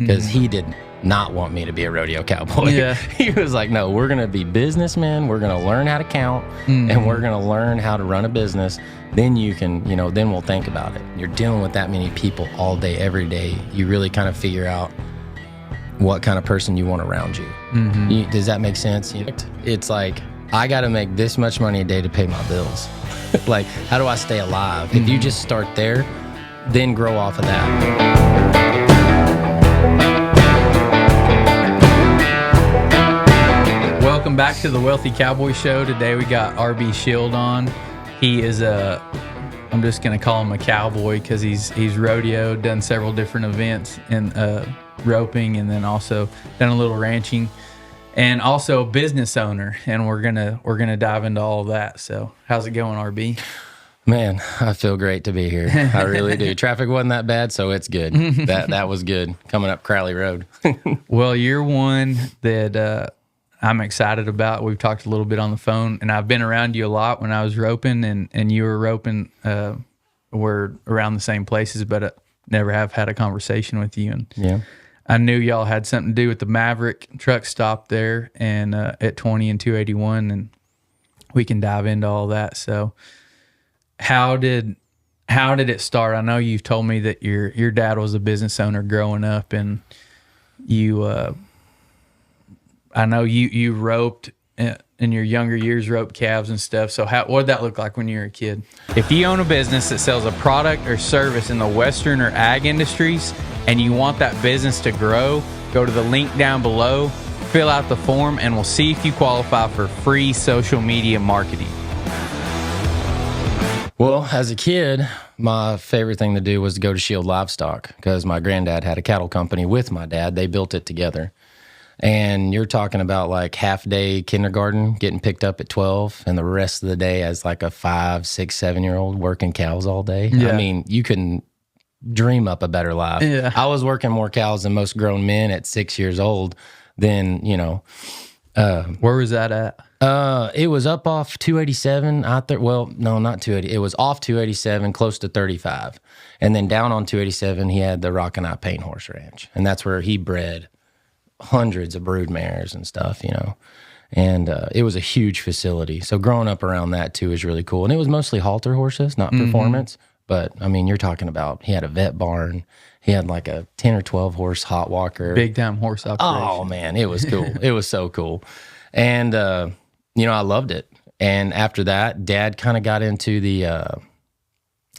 because he did not want me to be a rodeo cowboy. Yeah. He was like, no, we're going to be businessmen. We're going to learn how to count and we're going to learn how to run a business. Then you can, then we'll think about it. You're dealing with that many people all day, every day. You really kind of figure out what kind of person you want around you. Does that make sense? It's like, I got to make this much money a day to pay my bills. Like, how do I stay alive? If you just start there, then grow off of that. Welcome back to the Wealthy Cowboy Show. Today we got RB Shield on. He is I'm just going to call him a cowboy because he's rodeoed, done several different events in roping, and then also done a little ranching, and also a business owner. And we're gonna dive into all of that. So how's it going, RB? Man, I feel great to be here. I really do. Traffic wasn't that bad, so it's good. That was good coming up Crowley Road. Well, you're one that I'm excited about. We've talked a little bit on the phone, and I've been around you a lot when I was roping, and you were roping. We're around the same places, but I never have had a conversation with you. And yeah, I knew y'all had something to do with the Maverick truck stop there and at 20 and 281, and we can dive into all that. So how did it start? I know you've told me that your dad was a business owner growing up, and you I know you roped in your younger years, roped calves and stuff. So what did that look like when you were a kid? If you own a business that sells a product or service in the Western or ag industries and you want that business to grow, go to the link down below, fill out the form, and we'll see if you qualify for free social media marketing. Well, as a kid, my favorite thing to do was to go to Shield Livestock because my granddad had a cattle company with my dad. They built it together. And you're talking about like half-day kindergarten, getting picked up at 12, and the rest of the day as like a 5, 6, 7-year-old working cows all day. Yeah. I mean, you couldn't dream up a better life. Yeah. I was working more cows than most grown men at 6 years old. Then, Where was that at? it was up off 287 out there. Well, no, not 280. It was off 287, close to 35. And then down on 287, he had the Rock and I Paint Horse Ranch. And that's where he bred hundreds of brood mares and stuff, and it was a huge facility. So growing up around that too is really cool. And it was mostly halter horses, not performance. But I mean, you're talking about, he had a vet barn. He had like a 10 or 12 horse hot walker. Big time horse operation. Oh man, it was cool. It was so cool. And, I loved it. And after that, Dad kind of got into the,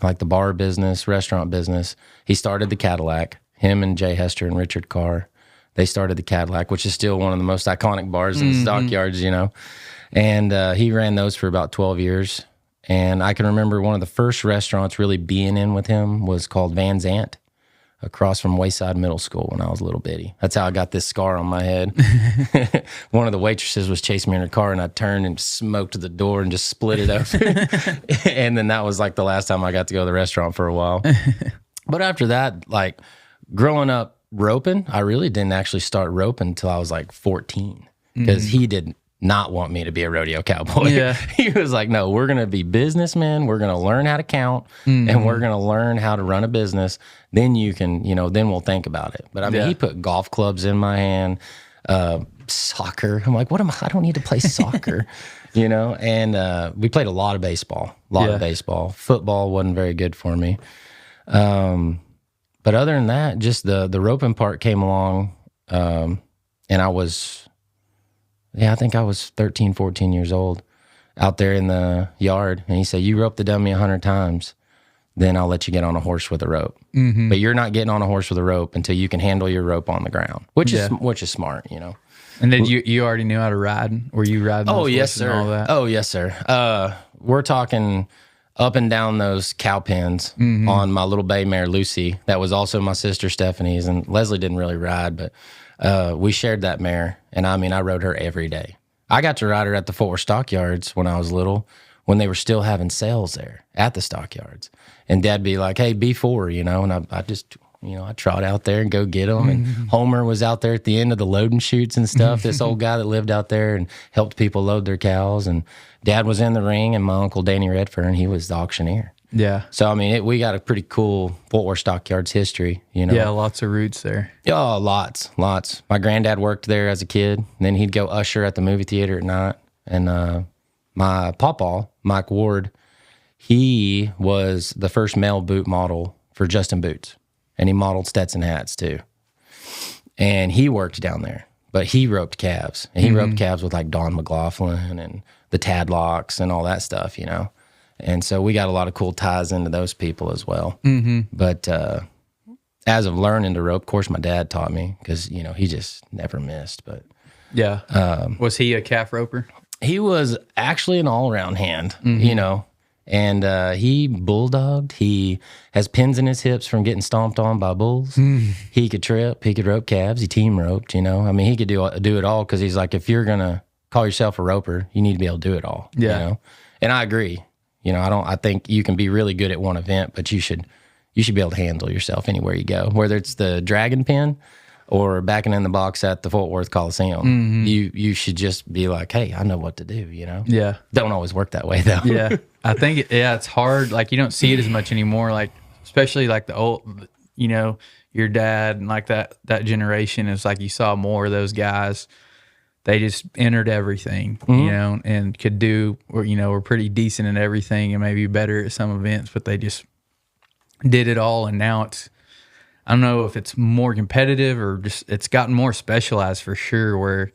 like the bar business, restaurant business. He started the Cadillac, him and Jay Hester and Richard Carr. They started the Cadillac, which is still one of the most iconic bars in the stockyards, And he ran those for about 12 years. And I can remember one of the first restaurants really being in with him was called Van Zant, across from Wayside Middle School when I was a little bitty. That's how I got this scar on my head. One of the waitresses was chasing me in her car, and I turned and smoked the door and just split it open. And then that was like the last time I got to go to the restaurant for a while. But after that, like growing up, roping, I really didn't actually start roping until I was like 14 because he did not want me to be a rodeo cowboy. Yeah. He was like, no, we're going to be businessmen. We're going to learn how to count and we're going to learn how to run a business. Then you can, then we'll think about it. But I mean, he put golf clubs in my hand, soccer. I'm like, I don't need to play soccer, and we played a lot of baseball, of baseball. Football wasn't very good for me. But other than that, just the roping part came along, and I was, I think I was 13, 14 years old out there in the yard. And he said, you rope the dummy 100 times, then I'll let you get on a horse with a rope. But you're not getting on a horse with a rope until you can handle your rope on the ground, which is smart, And then you already knew how to ride? Were you riding those yes, horses sir. and all that? Oh, yes, sir. We're talking up and down those cow pens on my little bay mare, Lucy. That was also my sister, Stephanie's, and Leslie didn't really ride, but we shared that mare, and I mean, I rode her every day. I got to ride her at the Fort Worth Stockyards when I was little, when they were still having sales there at the stockyards. And Dad'd be like, hey, B4, and I just, I trot out there and go get them. And Homer was out there at the end of the loading chutes and stuff, this old guy that lived out there and helped people load their cows. And Dad was in the ring, and my uncle Danny Redfern, he was the auctioneer. Yeah. So, I mean, we got a pretty cool Fort Worth Stockyards history, you know? Yeah, lots of roots there. Oh, lots. My granddad worked there as a kid. And then he'd go usher at the movie theater at night. And my pawpaw, Mike Ward, he was the first male boot model for Justin Boots. And he modeled Stetson hats, too. And he worked down there. But he roped calves. And he roped calves with, like, Don McLaughlin and the Tadlocks and all that stuff, you know? And so we got a lot of cool ties into those people as well. But as of learning to rope, of course, my dad taught me because, you know, he just never missed. But yeah. Was he a calf roper? he was actually an all-around hand, you know. And he bulldogged. He has pins in his hips from getting stomped on by bulls. He could trip. He could rope calves. He team roped, you know. I mean, he could do it all because he's like, if you're going to call yourself a roper, you need to be able to do it all, you know. And I agree. You know, I think you can be really good at one event, but you should be able to handle yourself anywhere you go, whether it's the dragon pin or backing in the box at the Fort Worth Coliseum. You should just be like, hey, I know what to do, you know? Yeah. Don't always work that way, though. Yeah. I think, it's hard. Like, you don't see it as much anymore. Like, especially like the old, you know, your dad and like that generation is like you saw more of those guys. They just entered everything, you know, and could do, or, you know, were pretty decent in everything and maybe better at some events, but they just did it all. And now it's, I don't know if it's more competitive or just it's gotten more specialized for sure, where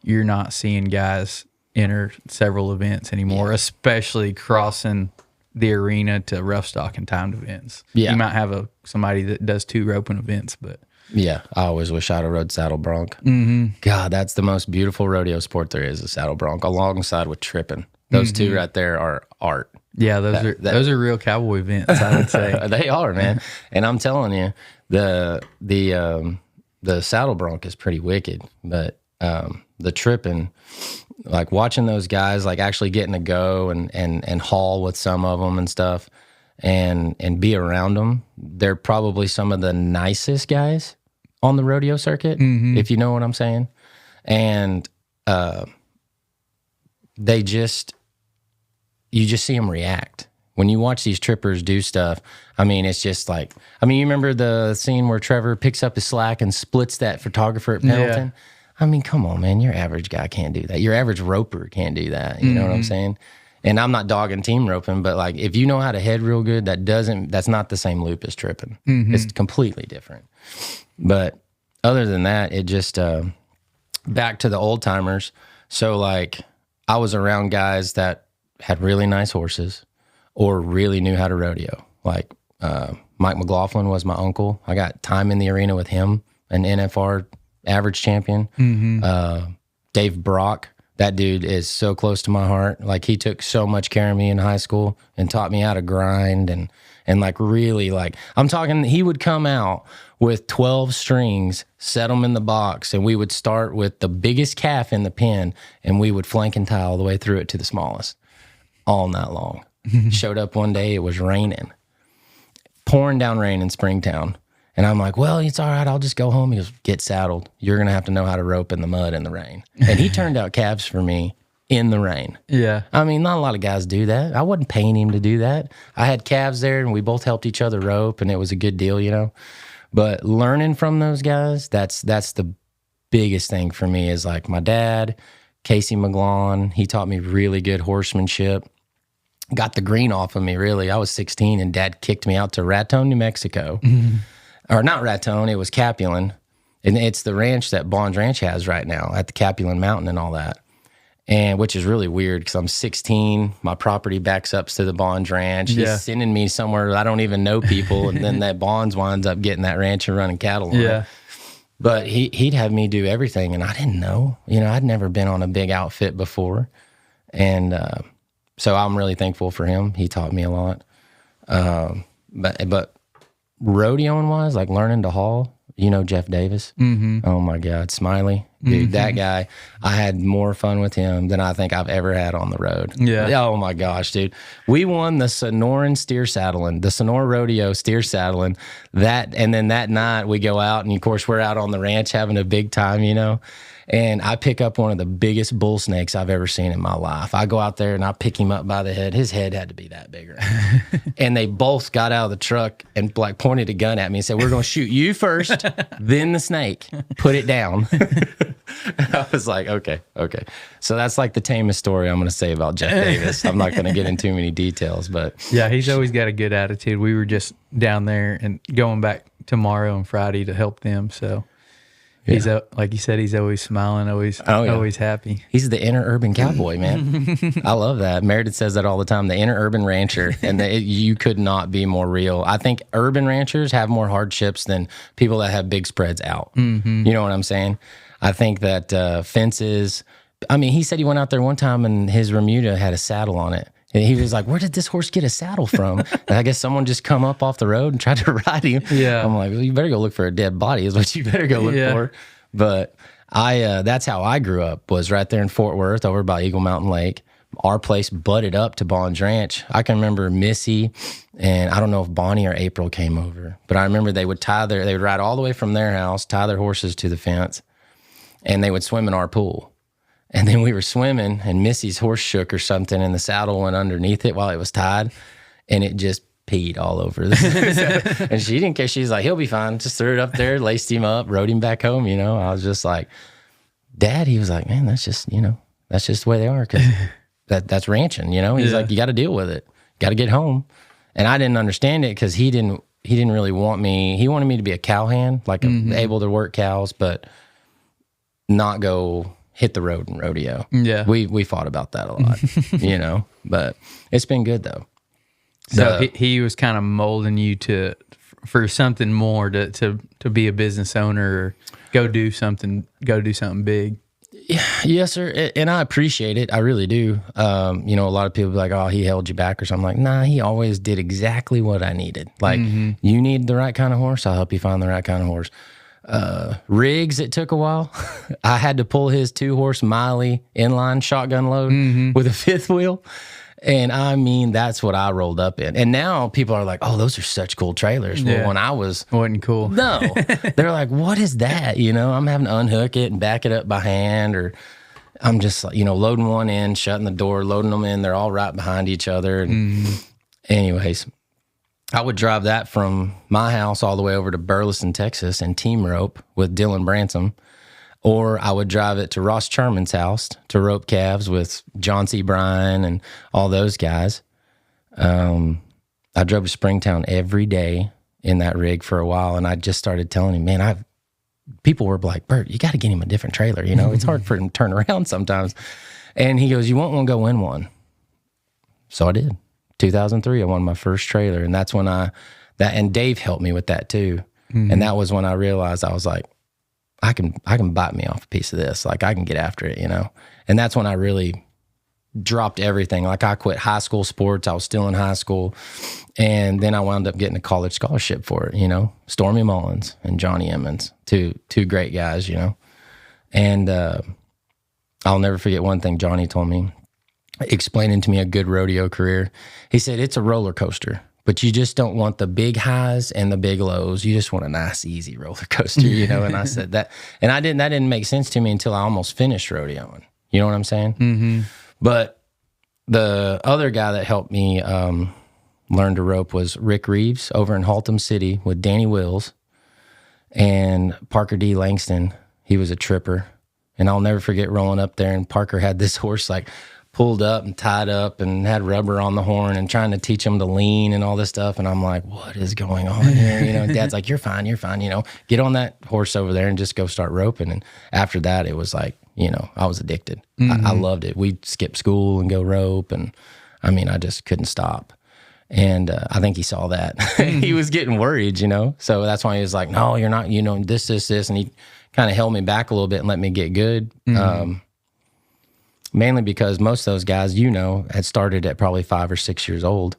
you're not seeing guys enter several events anymore, especially crossing the arena to rough stock and timed events. Yeah. You might have somebody that does 2 roping events, but Yeah, I always wish I'd have rode saddle bronc. God, that's the most beautiful rodeo sport there is saddle bronc, alongside with tripping. Those two right there are art. yeah, those are real cowboy events, I would say. They are, man. And I'm telling you, the saddle bronc is pretty wicked, but the tripping, like watching those guys, like actually getting to go and haul with some of them and stuff, and be around them. They're probably some of the nicest guys on the rodeo circuit, if you know what I'm saying. And you just see them react. When you watch these trippers do stuff, I mean, it's just like, I mean, you remember the scene where Trevor picks up his slack and splits that photographer at Pendleton? Yeah. I mean, come on, man, your average guy can't do that. Your average roper can't do that. You know what I'm saying? And I'm not dogging team roping, but like if you know how to head real good, that's not the same loop as tripping. It's completely different. But other than that, it just back to the old timers. So like I was around guys that had really nice horses or really knew how to rodeo. Like Mike McLaughlin was my uncle. I got time in the arena with him, an NFR average champion. Dave Brock. That dude is so close to my heart. Like he took so much care of me in high school and taught me how to grind and like really like, I'm talking, he would come out with 12 strings, set them in the box, and we would start with the biggest calf in the pen and we would flank and tie all the way through it to the smallest all night long. Showed up one day, it was raining, pouring down rain in Springtown. And I'm like, well, it's all right. I'll just go home. He goes, get saddled. You're going to have to know how to rope in the mud in the rain. And he turned out calves for me in the rain. Yeah. I mean, not a lot of guys do that. I wasn't paying him to do that. I had calves there and we both helped each other rope and it was a good deal, you know. But learning from those guys, that's the biggest thing for me is like my dad, Casey McGlawn, he taught me really good horsemanship. Got the green off of me, really. I was 16 and Dad kicked me out to Raton, New Mexico. Or not Raton, it was Capulan. And it's the ranch that Bond's Ranch has right now at the Capulan Mountain and all that. And which is really weird because I'm 16, my property backs up to the Bond's Ranch. He's sending me somewhere I don't even know people, and then that Bonds winds up getting that ranch and running cattle on it. But he'd have me do everything, and I didn't know. You know, I'd never been on a big outfit before. And so I'm really thankful for him. He taught me a lot. But rodeoing wise, like learning to haul, you know, Jeff Davis. Oh my God, Smiley. dude, that guy, I had more fun with him than I think I've ever had on the road. Yeah. Oh my gosh, dude. We won the Sonoran steer saddling, the Sonora Rodeo steer saddling. And then that night we go out, and of course we're out on the ranch having a big time, and I pick up one of the biggest bull snakes I've ever seen in my life. I go out there and I pick him up by the head. His head had to be that bigger. And they both got out of the truck and like pointed a gun at me and said, "We're going to shoot you first, then the snake. Put it down." And I was like, okay. So that's like the tamest story I'm going to say about Jeff Davis. I'm not going to get into too many details, but Yeah, he's always got a good attitude. We were just down there and going back tomorrow and Friday to help them. So he's like you said, he's always smiling, always happy. He's the inner urban cowboy, man. I love that. Meredith says that all the time, the inner urban rancher, and you could not be more real. I think urban ranchers have more hardships than people that have big spreads out. You know what I'm saying? I think that fences, he said he went out there one time and his Remuda had a saddle on it. And he was like, "Where did this horse get a saddle from?" And I guess someone just come up off the road and tried to ride him. Yeah. I'm like, "Well, you better go look for a dead body is what you better go look for." But that's how I grew up, was right there in Fort Worth over by Eagle Mountain Lake. Our place butted up to Bond's Ranch. I can remember Missy, and I don't know if Bonnie or April came over, but I remember they would ride all the way from their house, tie their horses to the fence, and they would swim in our pool. And then we were swimming, and Missy's horse shook or something, and the saddle went underneath it while it was tied, and it just peed all over. And she didn't care. She's like, "He'll be fine." Just threw it up there, laced him up, rode him back home. I was just like, "Dad," he was like, "Man, that's just the way they are, because that's ranching." He's like, "You got to deal with it. Got to get home." And I didn't understand it because he didn't really want me. He wanted me to be a cowhand, like able to work cows, but not go hit the road and rodeo. Yeah. We fought about that a lot, but it's been good though. So he was kind of molding you for something more, to be a business owner, or go do something big. Yes, sir. And I appreciate it. I really do. A lot of people be like, "Oh, he held you back," or something. Like, nah, he always did exactly what I needed. Like, you need the right kind of horse, I'll help you find the right kind of horse. Riggs, it took a while. I had to pull his 2-horse Miley inline shotgun load with a 5th wheel. And that's what I rolled up in. And now people are like, "Oh, those are such cool trailers." Well, when I wasn't cool. No. They're like, "What is that?" I'm having to unhook it and back it up by hand, or I'm just like, loading one in, shutting the door, loading them in. They're all right behind each other. And anyways, I would drive that from my house all the way over to Burleson, Texas, and team rope with Dylan Bransom. Or I would drive it to Ross Charman's house to rope calves with John C. Bryan and all those guys. I drove to Springtown every day in that rig for a while, and I just started telling him, man, people were like, "Bert, you got to get him a different trailer. It's hard for him to turn around sometimes." And he goes, "You won't want to go win one." So I did. 2003, I won my first trailer, and that's when and Dave helped me with that too. And that was when I realized, I was like, I can bite me off a piece of this. Like, I can get after it, And that's when I really dropped everything. Like, I quit high school sports. I was still in high school. And then I wound up getting a college scholarship for it, Stormy Mullins and Johnny Emmons, two great guys, And I'll never forget one thing Johnny told me, explaining to me a good rodeo career. He said, "It's a roller coaster, but you just don't want the big highs and the big lows. You just want a nice, easy roller coaster," And I said that, and that didn't make sense to me until I almost finished rodeoing. You know what I'm saying? But the other guy that helped me learn to rope was Rick Reeves over in Haltom City with Danny Wills and Parker D. Langston. He was a tripper, and I'll never forget rolling up there, and Parker had this horse like pulled up and tied up and had rubber on the horn and trying to teach him to lean and all this stuff. And I'm like, "What is going on here?" Dad's like, you're fine. Get on that horse over there and just go start roping. And after that, it was like, I was addicted. I loved it. We'd skip school and go rope. And I just couldn't stop. And I think he saw that. He was getting worried, So that's why he was like, "No, you're not, this. And he kind of held me back a little bit and let me get good. Mainly because most of those guys, had started at probably 5 or 6 years old.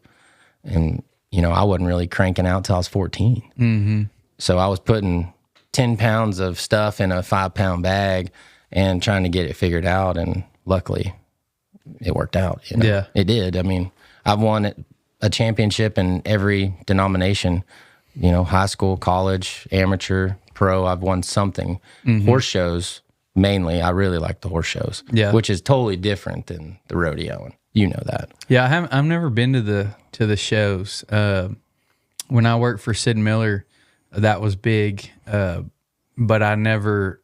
And, I wasn't really cranking out till I was 14. So I was putting 10 pounds of stuff in a 5-pound bag and trying to get it figured out. And luckily it worked out. You know? Yeah. It did. I mean, I've won a championship in every denomination, you know, high school, college, amateur, pro. I've won something. Horse shows, mainly. I really like the horse shows, which is totally different than the rodeo. And you know that. Yeah. I've never been to the shows. When I worked for Sid Miller, that was big. But I never,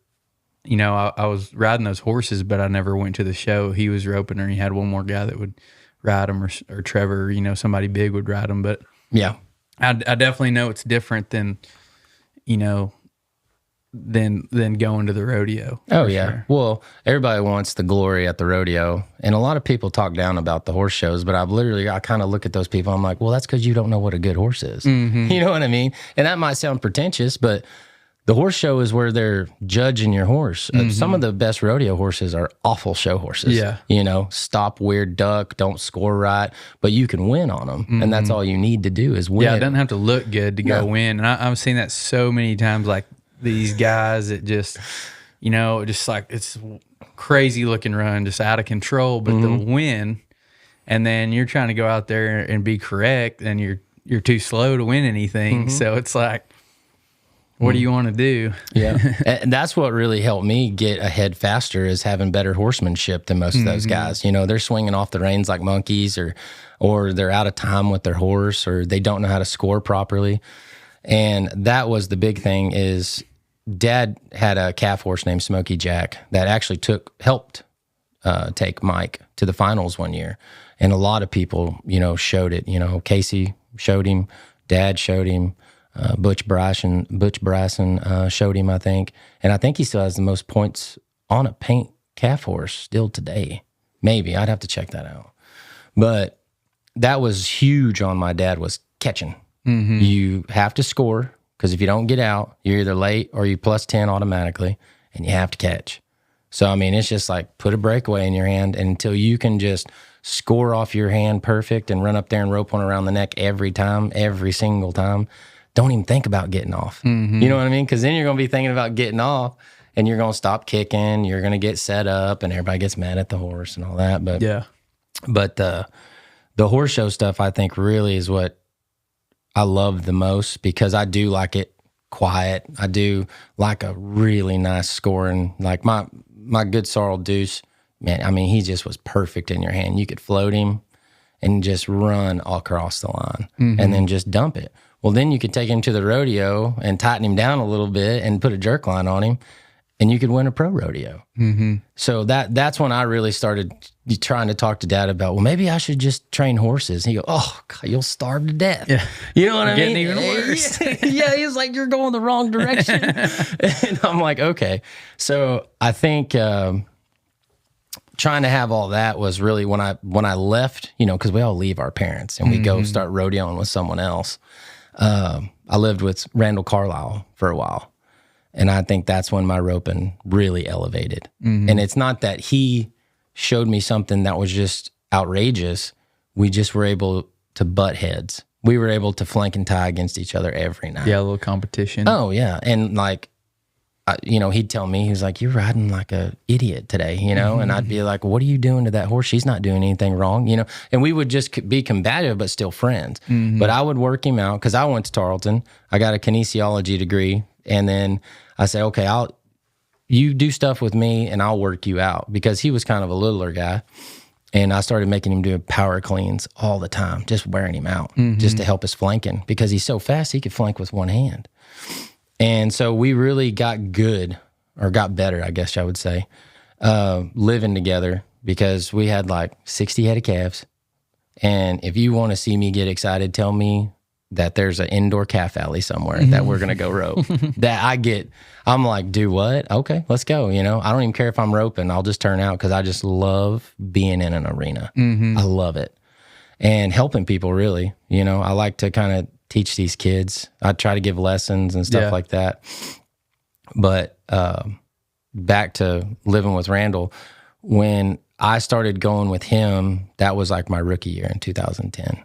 you know, I was riding those horses, but I never went to the show. He was roping, or he had one more guy that would ride them, or Trevor, you know, somebody big would ride them. But yeah, I definitely know it's different than, you know, than going to the rodeo. Oh yeah. Sure. Well, everybody wants the glory at the rodeo, and a lot of people talk down about the horse shows, but I kind of look at those people. I'm like, well, that's because you don't know what a good horse is. You know what I mean? And that might sound pretentious, but the horse show is where they're judging your horse. Some of the best rodeo horses are awful show horses. Yeah. You know, stop weird, duck, don't score right, but you can win on them. And that's all you need to do is win. Yeah, it doesn't have to look good to go win. And I've seen that so many times, like these guys that just, you know, just like it's crazy looking run, just out of control, but they'll win. And then you're trying to go out there and be correct, and you're too slow to win anything. So it's like, what do you want to do? Yeah. And that's what really helped me get ahead faster, is having better horsemanship than most of those guys. You know, they're swinging off the reins like monkeys, or they're out of time with their horse, or they don't know how to score properly. And that was the big thing. Is Dad had a calf horse named Smokey Jack that actually helped take Mike to the finals one year. And a lot of people, you know, showed it. You know, Casey showed him, Dad showed him, Butch Bryson showed him, I think. And I think he still has the most points on a paint calf horse still today. Maybe. I'd have to check that out. But that was huge on my dad, was catching. You have to score, because if you don't get out, you're either late or you plus 10 automatically, and you have to catch. So, I mean, it's just like put a breakaway in your hand, and until you can just score off your hand perfect and run up there and rope one around the neck every single time, don't even think about getting off. You know what I mean? Because then you're going to be thinking about getting off, and you're going to stop kicking. You're going to get set up, and everybody gets mad at the horse and all that. But the horse show stuff, I think, really is what I love the most, because I do like it quiet. I do like a really nice scoring. Like my good sorrel Deuce, man, I mean, he just was perfect in your hand. You could float him and just run all across the line and then just dump it. Well, then you could take him to the rodeo and tighten him down a little bit and put a jerk line on him, and you could win a pro rodeo. So that's when I really started trying to talk to Dad about, well, maybe I should just train horses. He go, oh, God, you'll starve to death. Yeah. You know what I mean? Getting even worse. Yeah, he's like, you're going the wrong direction. And I'm like, okay. So I think trying to have all that was really when I left, you know, because we all leave our parents and we go start rodeoing with someone else. I lived with Randall Carlisle for a while. And I think that's when my roping really elevated. And it's not that he showed me something that was just outrageous. We just were able to butt heads. We were able to flank and tie against each other every night. Yeah, a little competition. Oh, yeah. And like, you know, he'd tell me, he was like, you're riding like a idiot today, you know? And I'd be like, what are you doing to that horse? She's not doing anything wrong, you know? And we would just be combative, but still friends. But I would work him out, because I went to Tarleton. I got a kinesiology degree. And then I say, okay, you do stuff with me and I'll work you out, because he was kind of a littler guy. And I started making him do power cleans all the time, just wearing him out, just to help his flanking, because he's so fast, he could flank with one hand. And so we really got good, or got better, I guess I would say, living together, because we had like 60 head of calves. And if you want to see me get excited, tell me that there's an indoor calf alley somewhere that we're going to go rope. I'm like, do what? Okay, let's go. You know, I don't even care if I'm roping. I'll just turn out, because I just love being in an arena. I love it. And helping people, really. You know, I like to kind of teach these kids. I try to give lessons and stuff like that. But back to living with Randall, when I started going with him, that was like my rookie year in 2010.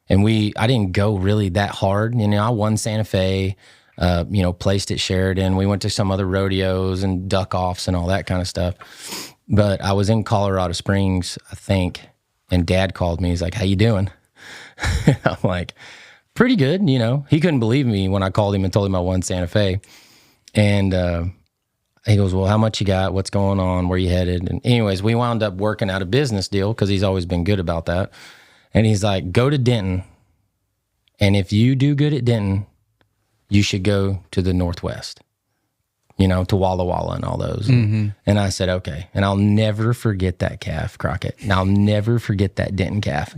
And I didn't go really that hard. You know, I won Santa Fe. placed at Sheridan. We went to some other rodeos and duck offs and all that kind of stuff. But I was in Colorado Springs, I think, and Dad called me. He's like, "How you doing?" I'm like, "Pretty good." He couldn't believe me when I called him and told him I won Santa Fe. And he goes, "Well, how much you got? What's going on? Where you headed?" And anyways, we wound up working out a business deal because he's always been good about that. And he's like, "Go to Denton. And if you do good at Denton, you should go to the Northwest, to Walla Walla and all those." Mm-hmm. And I said, "Okay." And I'll never forget that calf, Crockett. And I'll never forget that Denton calf.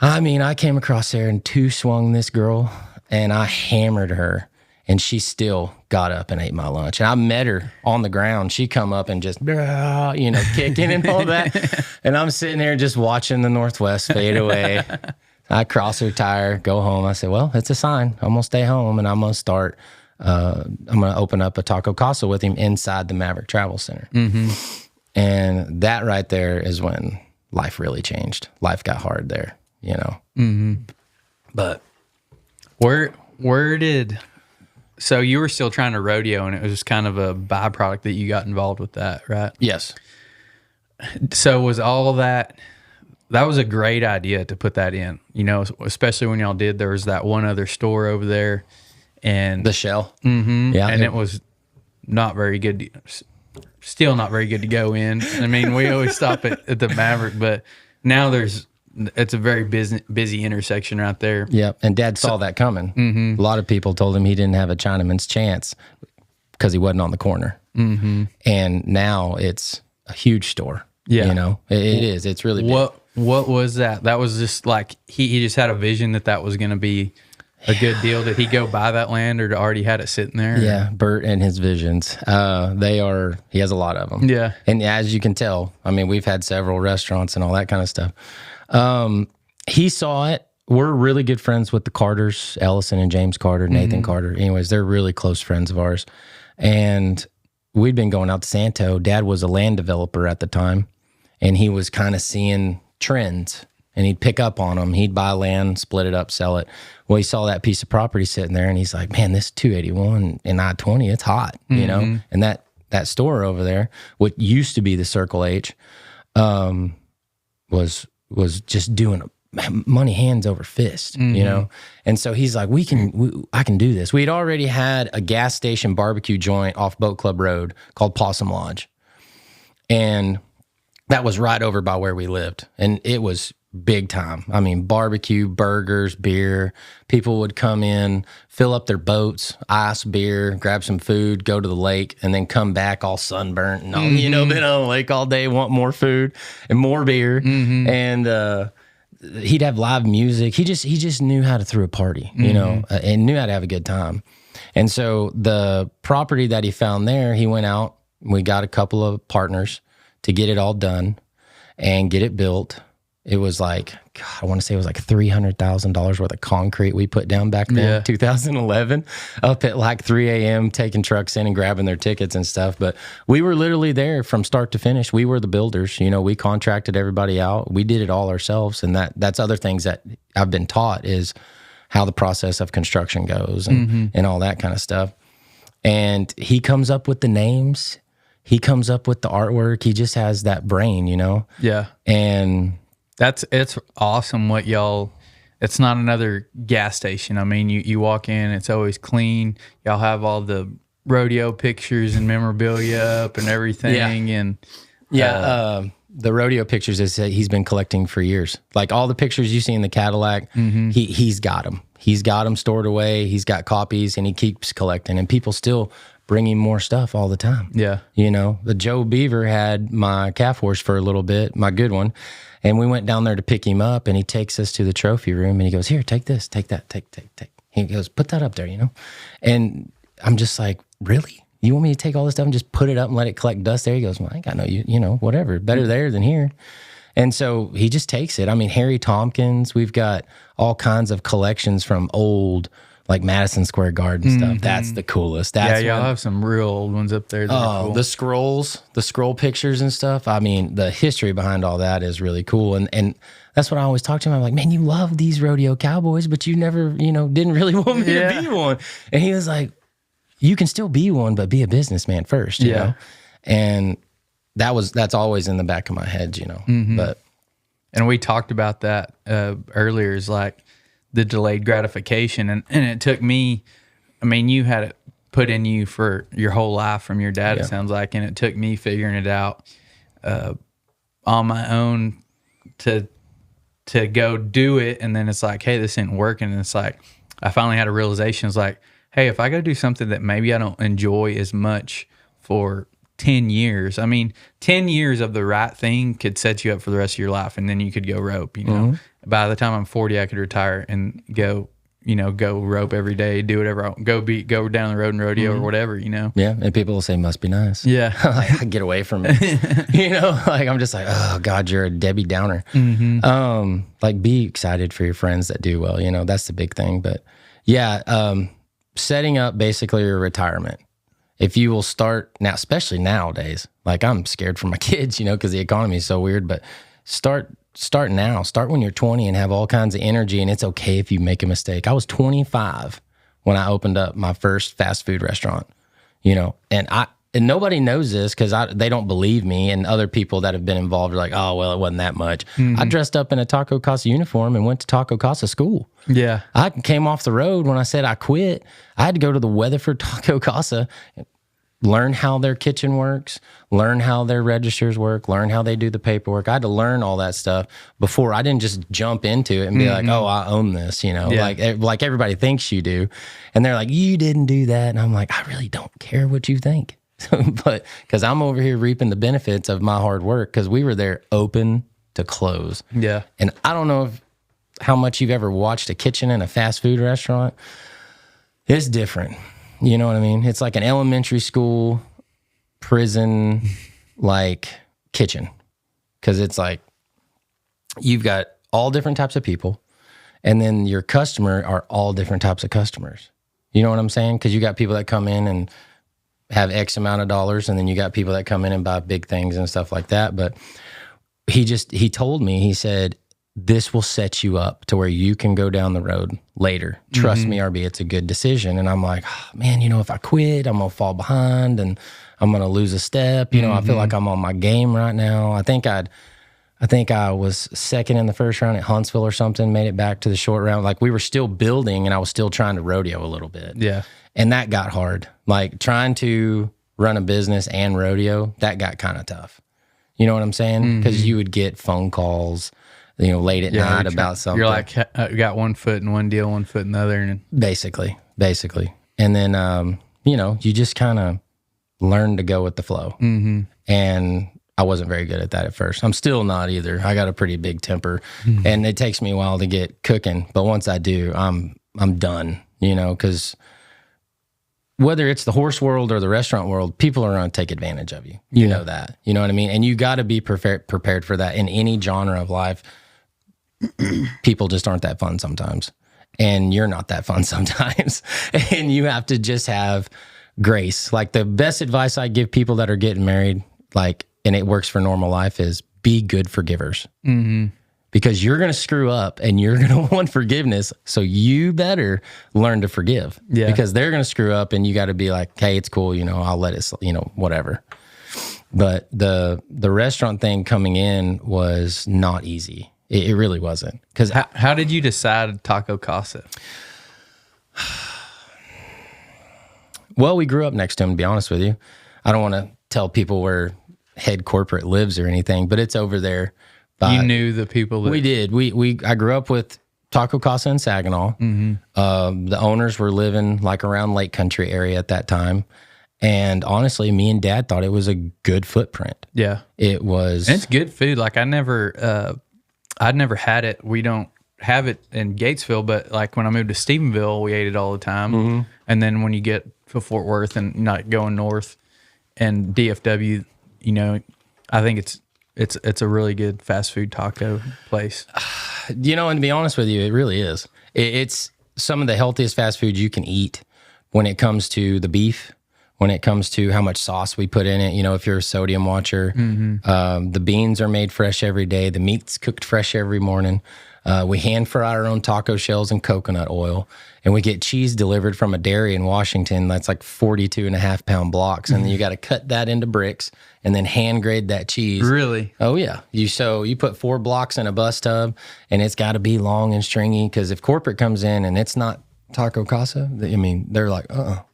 I mean, I came across there and two swung this girl, and I hammered her, and she still got up and ate my lunch. And I met her on the ground. She come up and just, kicking and all that. And I'm sitting there just watching the Northwest fade away. I cross her tire, go home. I said, "Well, it's a sign. I'm going to stay home, and I'm going to start, I'm going to open up a taco casa with him inside the Maverick Travel Center." Mm-hmm. And that right there is when life really changed. Life got hard there, Mm-hmm. But where did, so you were still trying to rodeo, and it was just kind of a byproduct that you got involved with that, right? yes. So was all that was a great idea to put that in, especially when y'all did, there was that one other store over there, and The Shell. Mm-hmm, Yeah. and it was not very good, still not very good to go in. I mean, we always stop at the Maverick, but now it's a very busy intersection right there. Yep. And Dad saw that coming. Mm-hmm. A lot of people told him he didn't have a Chinaman's chance because he wasn't on the corner. Mm-hmm. And now it's a huge store. Yeah. It is. It's really big. What was that? That was just like, he just had a vision that was going to be a good deal. Did he go buy that land, or already had it sitting there? Yeah. Bert and his visions. He has a lot of them. Yeah. And as you can tell, I mean, we've had several restaurants and all that kind of stuff. He saw it. We're really good friends with the Carters, Ellison and James Carter, Nathan Carter. Anyways, they're really close friends of ours. And we'd been going out to Santo. Dad was a land developer at the time, and he was kind of seeing trends, and he'd pick up on them. He'd buy land, split it up, sell it. Well, he saw that piece of property sitting there, and he's like, "Man, this 281 and I-20, it's hot," And that store over there, what used to be the Circle H, was just doing money hands over fist, And so he's like, I can do this. We had already had a gas station barbecue joint off Boat Club Road called Possum Lodge. And that was right over by where we lived. And it was big time. I mean, barbecue, burgers, beer. People would come in, fill up their boats, ice beer, grab some food, go to the lake, and then come back all sunburnt and all, been on the lake all day, want more food and more beer. And he'd have live music. He just knew how to throw a party, and knew how to have a good time. And so the property that he found there, he went out, we got a couple of partners to get it all done and get it built. It was like, God, I want to say it was like $300,000 worth of concrete we put down back then, 2011, up at like 3 a.m., taking trucks in and grabbing their tickets and stuff. But we were literally there from start to finish. We were the builders. We contracted everybody out. We did it all ourselves. And that's other things that I've been taught is how the process of construction goes and all that kind of stuff. And he comes up with the names. He comes up with the artwork. He just has that brain, Yeah. And it's awesome what y'all, it's not another gas station. I mean, you walk in, it's always clean. Y'all have all the rodeo pictures and memorabilia up and everything. And the rodeo pictures is that he's been collecting for years. Like all the pictures you see in the Cadillac, he's got them. He's got them stored away. He's got copies, and he keeps collecting. And people still bring him more stuff all the time. Yeah. The Joe Beaver had my calf horse for a little bit, my good one. And we went down there to pick him up, and he takes us to the trophy room, and he goes, "Here, take this, take that, take. He goes, "Put that up there, And I'm just like, "Really? You want me to take all this stuff and just put it up and let it collect dust there?" He goes, "Well, I got no, whatever. Better there than here." And so he just takes it. I mean, Harry Tompkins, we've got all kinds of collections from old like Madison Square Garden stuff. That's the coolest. That's y'all have some real old ones up there. That are cool. The scroll pictures and stuff. I mean, the history behind all that is really cool. And that's what I always talk to him. I'm like, man, you love these rodeo cowboys, but you never, didn't really want me to be one. And he was like, you can still be one, but be a businessman first, you know? And that's always in the back of my head, but. And we talked about that earlier, is like the delayed gratification. And it took me, I mean, you had it put in you for your whole life from your dad, it sounds like. And it took me figuring it out on my own to go do it. And then it's like, hey, this ain't working. And it's like, I finally had a realization. It's like, hey, if I go do something that maybe I don't enjoy as much for 10 years. I mean, 10 years of the right thing could set you up for the rest of your life, and then you could go rope, By the time I'm 40, I could retire and go rope every day, do whatever, go down the road and rodeo or whatever, Yeah, and people will say, must be nice. Yeah. Like, I get away from it. Like I'm just like, oh God, you're a Debbie Downer. Like be excited for your friends that do well, that's the big thing. But yeah, setting up basically your retirement. If you will start now, especially nowadays, like I'm scared for my kids, because the economy is so weird, but start now. Start when you're 20 and have all kinds of energy, and it's okay if you make a mistake. I was 25 when I opened up my first fast food restaurant, and nobody knows this because they don't believe me, and other people that have been involved are like, oh, well, it wasn't that much. I dressed up in a Taco Casa uniform and went to Taco Casa school. Yeah. I came off the road when I said I quit. I had to go to the Weatherford Taco Casa, learn how their kitchen works, learn how their registers work, learn how they do the paperwork. I had to learn all that stuff before. I didn't just jump into it and be like, oh, I own this, like everybody thinks you do. And they're like, you didn't do that. And I'm like, I really don't care what you think. But because I'm over here reaping the benefits of my hard work, because we were there open to close. Yeah. And I don't know how much you've ever watched a kitchen in a fast food restaurant. It's different. You know what I mean? It's like an elementary school, prison, like kitchen. Because it's like you've got all different types of people, and then your customer are all different types of customers. You know what I'm saying? Because you got people that come in and have X amount of dollars, and then you got people that come in and buy big things and stuff like that. But he told me, he said, this will set you up to where you can go down the road later. Trust me, RB, it's a good decision. And I'm like, oh, man, if I quit, I'm going to fall behind and I'm going to lose a step. I feel like I'm on my game right now. I think I was second in the first round at Huntsville or something, made it back to the short round. Like we were still building and I was still trying to rodeo a little bit. Yeah. And that got hard. Like trying to run a business and rodeo, that got kind of tough. You know what I'm saying? Because you would get phone calls, late at night about something. You're like, got one foot in one deal, one foot in the other. And Basically. And then, you just kind of learn to go with the flow. And I wasn't very good at that at first. I'm still not either. I got a pretty big temper, and it takes me a while to get cooking. But once I do, I'm done, because whether it's the horse world or the restaurant world, people are going to take advantage of you. You know that. You know what I mean? And you got to be prepared for that in any genre of life. People just aren't that fun sometimes. And you're not that fun sometimes. And you have to just have grace. Like the best advice I give people that are getting married, and it works for normal life, is be good forgivers. Because you're going to screw up and you're going to want forgiveness. So you better learn to forgive. Yeah. Because they're going to screw up and you got to be like, hey, it's cool. I'll let it, whatever. But the restaurant thing coming in was not easy. It really wasn't. Because how did you decide Taco Casa? Well, we grew up next to him, to be honest with you. I don't want to tell people where head corporate lives or anything, but it's over there. You knew the people that... We did. I grew up with Taco Casa in Saginaw. The owners were living around Lake Country area at that time. And honestly, me and Dad thought it was a good footprint. Yeah. It was... And it's good food. I'd never had it. We don't have it in Gatesville, but when I moved to Stephenville, we ate it all the time. And then when you get to Fort Worth and not going north and DFW, I think it's a really good fast food taco place. And to be honest with you, it really is. some of the healthiest fast food you can eat when it comes to the beef, when it comes to how much sauce we put in it. You know, if you're a sodium watcher, the beans are made fresh every day. The meat's cooked fresh every morning. We hand fry our own taco shells in coconut oil, and we get cheese delivered from a dairy in Washington that's like 42.5-pound blocks, and then you got to cut that into bricks and then hand grade that cheese. Really? Oh yeah. You put 4 blocks in a bus tub, and it's got to be long and stringy, because if corporate comes in and it's not Taco Casa, I mean, they're like,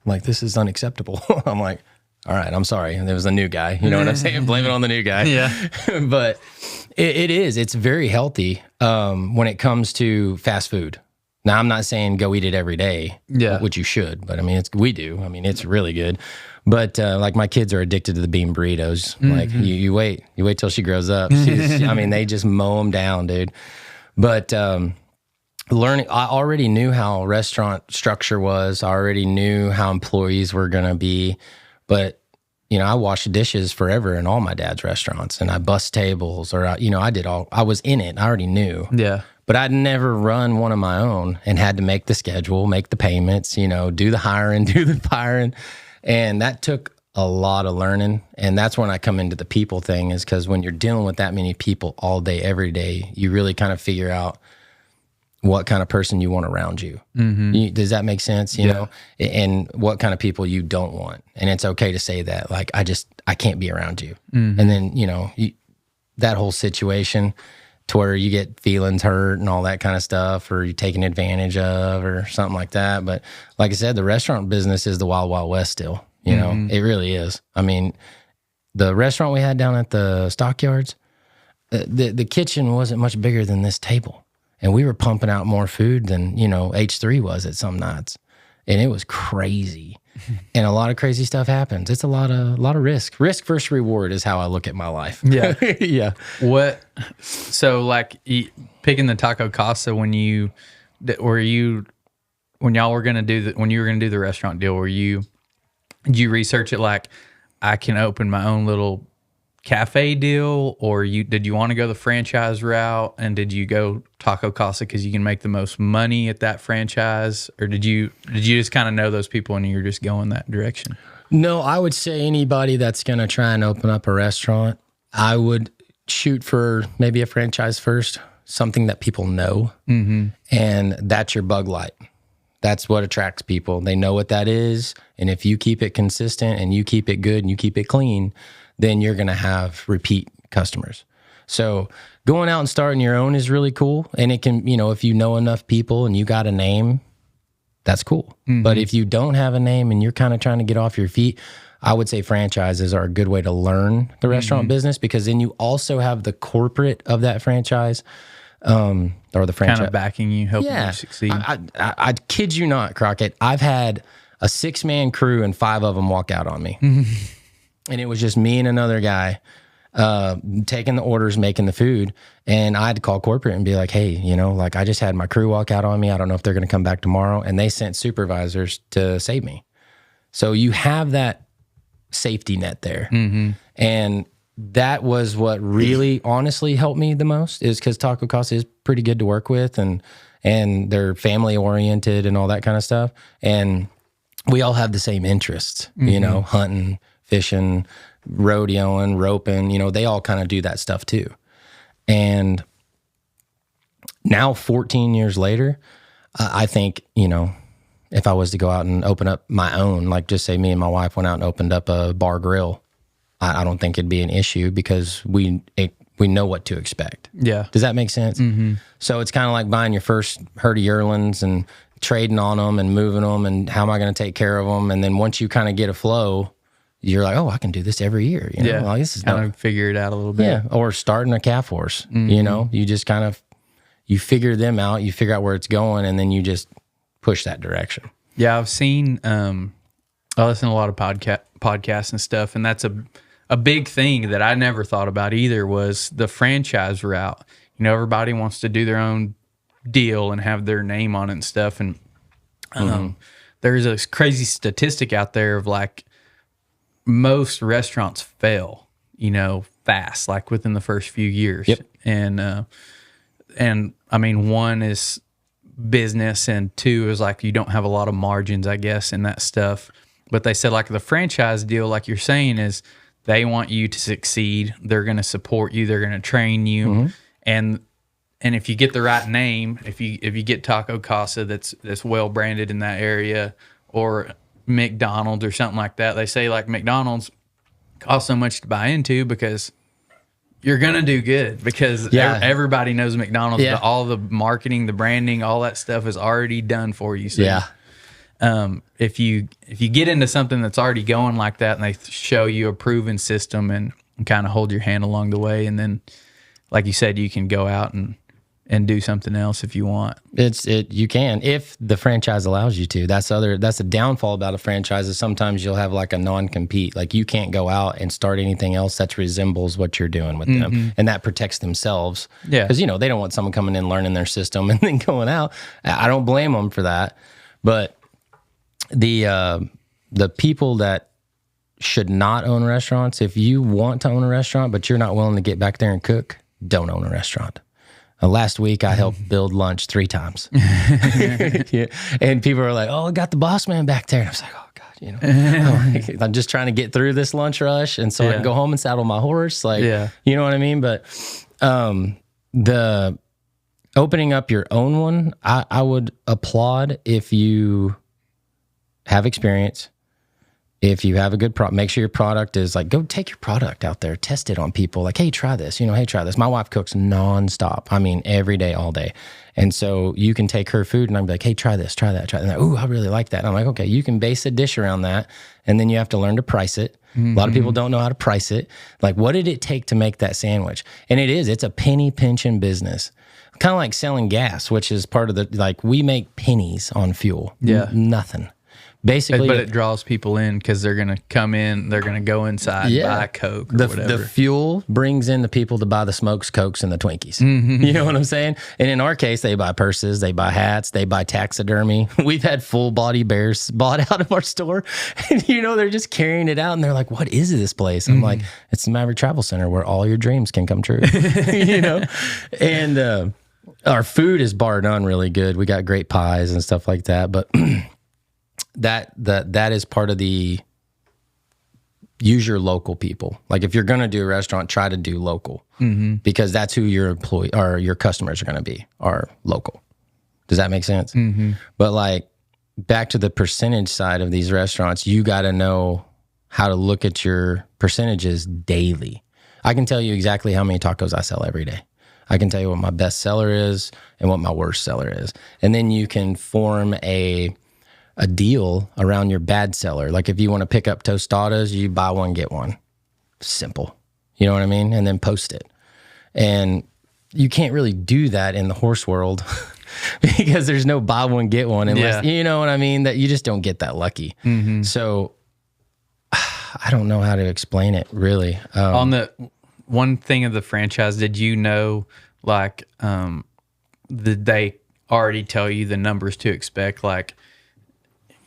like, this is unacceptable. I'm like, all right, I'm sorry. There was a new guy. You know what I'm saying? Blame it on the new guy. Yeah. But it's very healthy when it comes to fast food. Now, I'm not saying go eat it every day, which you should, but I mean, we do. I mean, it's really good. But like, my kids are addicted to the bean burritos. Like, you wait till she grows up. I mean, they just mow them down, dude. But learning, I already knew how restaurant structure was. I already knew how employees were going to be. But, you know, I washed dishes forever in all my dad's restaurants, and I bussed tables, or, I was in it. I already knew. Yeah. But I'd never run one of my own and had to make the schedule, make the payments, you know, do the hiring, do the firing. And that took a lot of learning. And that's when I come into the people thing, is because when you're dealing with that many people all day, every day, you really kind of figure out what kind of person you want around you. Does that make sense? You know, and what kind of people you don't want. And it's okay to say that, like, I can't be around you. And then, you know, that whole situation to where you get feelings hurt and all that kind of stuff, or you're taken advantage of or something like that. But like I said, the restaurant business is the wild, wild west still. You know, it really is. I mean, the restaurant we had down at the Stockyards, the kitchen wasn't much bigger than this table. And we were pumping out more food than, you know, H3 was at some nights. And it was crazy. And a lot of crazy stuff happens. It's a lot of risk. Risk versus reward is how I look at my life. Yeah. Yeah. So like, picking the Taco Casa, when you were going to do the restaurant deal, did you research it like, I can open my own little cafe deal, or did you want to go the franchise route, and did you go Taco Casa because you can make the most money at that franchise, or did you just kind of know those people and you're just going that direction? No, I would say anybody that's going to try and open up a restaurant, I would shoot for maybe a franchise first, something that people know, and that's your bug light. That's what attracts people. They know what that is, and if you keep it consistent and you keep it good and you keep it clean, then you're going to have repeat customers. So going out and starting your own is really cool. And it can, you know, if you know enough people and you got a name, that's cool. But if you don't have a name and you're kind of trying to get off your feet, I would say franchises are a good way to learn the restaurant business, because then you also have the corporate of that franchise, or the franchise kind of backing you, helping you succeed. I kid you not, Crockett. I've had a 6-man crew and 5 of them walk out on me. And it was just me and another guy taking the orders, making the food. And I had to call corporate and be like, hey, you know, like, I just had my crew walk out on me. I don't know if they're going to come back tomorrow. And they sent supervisors to save me. So you have that safety net there. And that was what really honestly helped me the most, is because Taco Casa is pretty good to work with, and they're family oriented and all that kind of stuff. And we all have the same interests, you know, hunting, fishing, rodeoing, roping, you know, they all kind of do that stuff too. And now 14 years later, I think, you know, if I was to go out and open up my own, like, just say me and my wife went out and opened up a bar grill, I don't think it'd be an issue, because we know what to expect. Yeah. Does that make sense? So it's kind of like buying your first herd of yearlings and trading on them and moving them, and how am I going to take care of them? And then once you kind of get a flow, you're like, oh, I can do this every year. You know? Like, this is kind of figure it out a little bit. Yeah. Or starting a calf horse, you know, you just kind of, you figure them out, you figure out where it's going, and then you just push that direction. Yeah. I've seen, I listen to a lot of podcasts and stuff, and that's a big thing that I never thought about either, was the franchise route. You know, everybody wants to do their own deal and have their name on it and stuff. And there's a crazy statistic out there of, like, most restaurants fail, you know, fast, like within the first few years. And I mean, one is business, and two is like you don't have a lot of margins, I guess, in that stuff. But they said like the franchise deal, like you're saying, is they want you to succeed. They're going to support you. They're going to train you, and if you get the right name, if you get Taco Casa that's well branded in that area, or McDonald's or something like that, they say like McDonald's costs so much to buy into because you're gonna do good because everybody knows McDonald's. Yeah. All the marketing, the branding, all that stuff is already done for you. So, if you get into something that's already going like that, and they show you a proven system and kind of hold your hand along the way, and then, like you said, you can go out and do something else if you want. You can, if the franchise allows you to. That's a downfall about a franchise, is sometimes you'll have like a non-compete. Like you can't go out and start anything else that resembles what you're doing with them. And that protects themselves. Yeah. Because, they don't want someone coming in, learning their system and then going out. I don't blame them for that. But the people that should not own restaurants, if you want to own a restaurant, but you're not willing to get back there and cook, don't own a restaurant. Last week, I helped build lunch 3 times. Yeah. And people are like, oh, I got the boss man back there. And I was like, oh, God, I'm just trying to get through this lunch rush. And so I can go home and saddle my horse. Like, you know what I mean? But the opening up your own one, I would applaud if you have experience. If you have a good product, make sure your product is like, go take your product out there, test it on people. Like, hey, try this, hey, try this. My wife cooks nonstop. I mean, every day, all day. And so you can take her food and I'm like, hey, try this, try that, try that. And they're, ooh, I really like that. And I'm like, okay, you can base a dish around that. And then you have to learn to price it. A lot of people don't know how to price it. Like, what did it take to make that sandwich? And it's a penny pinching business. Kind of like selling gas, which is part of we make pennies on fuel. Yeah. Nothing. Basically, but it draws people in because they're going to come in, they're going to go inside and buy a Coke or whatever. The fuel brings in the people to buy the smokes, Cokes, and the Twinkies. You know what I'm saying? And in our case, they buy purses, they buy hats, they buy taxidermy. We've had full body bears bought out of our store. And, they're just carrying it out and they're like, what is this place? I'm like, it's the Maverick Travel Center where all your dreams can come true. And our food is bar none really good. We got great pies and stuff like that. But that is part of the use your local people. Like if you're going to do a restaurant, try to do local because that's who your employee or your customers are going to be, are local. Does that make sense? But like back to the percentage side of these restaurants, you got to know how to look at your percentages daily. I can tell you exactly how many tacos I sell every day. I can tell you what my best seller is and what my worst seller is. And then you can form a deal around your bad seller. Like if you want to pick up tostadas, you buy one, get one. Simple. You know what I mean? And then post it. And you can't really do that in the horse world because there's no buy one, get one unless, you know what I mean? That you just don't get that lucky. So I don't know how to explain it really. On the one thing of the franchise, did you know, like, did they already tell you the numbers to expect? Like,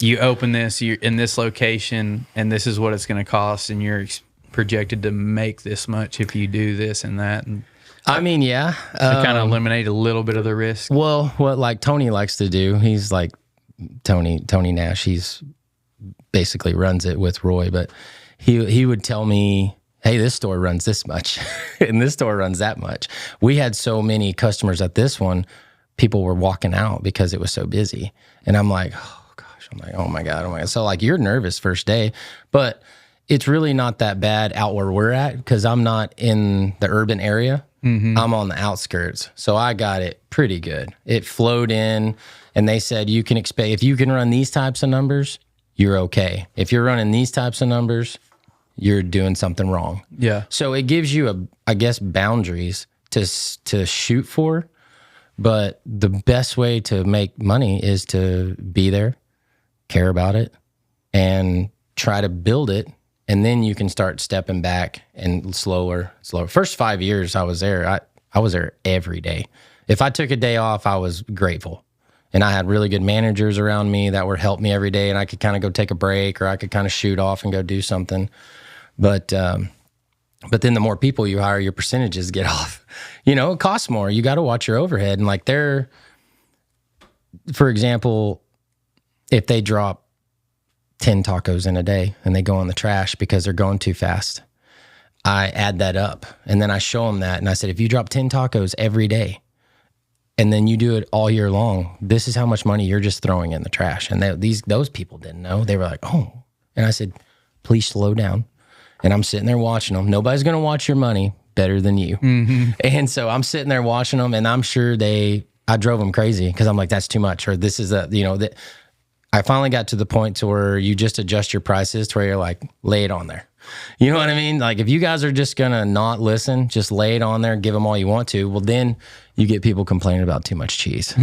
you open this, you're in this location, and this is what it's going to cost, and you're projected to make this much if you do this and that. And I mean, yeah. to kind of eliminate a little bit of the risk. Well, what like Tony likes to do, he's like Tony Nash. He's basically runs it with Roy, but he would tell me, hey, this store runs this much, and this store runs that much. We had so many customers at this one, people were walking out because it was so busy. And I'm like, I'm like, oh my God. So like you're nervous first day, but it's really not that bad out where we're at because I'm not in the urban area. I'm on the outskirts. So I got it pretty good. It flowed in and they said, you can expect, if you can run these types of numbers, you're okay. If you're running these types of numbers, you're doing something wrong. Yeah. So it gives you boundaries to shoot for, but the best way to make money is to be there, care about it, and try to build it. And then you can start stepping back and slower. First 5 years I was there, I was there every day. If I took a day off, I was grateful. And I had really good managers around me that would help me every day, and I could kind of go take a break or I could kind of shoot off and go do something. But then the more people you hire, your percentages get off. It costs more. You got to watch your overhead. And like for example, if they drop 10 tacos in a day and they go in the trash because they're going too fast, I add that up and then I show them that. And I said, if you drop 10 tacos every day and then you do it all year long, this is how much money you're just throwing in the trash. And those people didn't know. They were like, oh. And I said, please slow down. And I'm sitting there watching them. Nobody's going to watch your money better than you. Mm-hmm. And so I'm sitting there watching them, and I'm sure I drove them crazy because I'm like, that's too much. Or this is I finally got to the point to where you just adjust your prices to where you're like, lay it on there. You know what I mean? Like if you guys are just going to not listen, just lay it on there, give them all you want to. Well, then you get people complaining about too much cheese.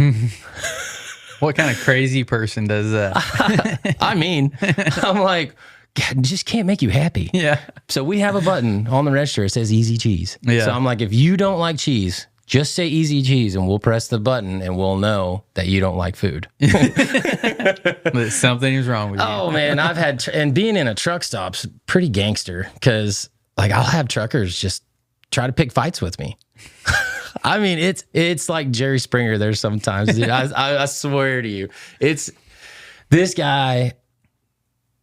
What kind of crazy person does that? I mean, I'm like, God, just can't make you happy. Yeah. So we have a button on the register. It says easy cheese. Yeah. So I'm like, if you don't like cheese, just say easy cheese and we'll press the button and we'll know that you don't like food. Something is wrong with you. Oh man, I've had, and being in a truck stop's pretty gangster because like I'll have truckers just try to pick fights with me. I mean, it's like Jerry Springer there sometimes, dude. I swear to you. This guy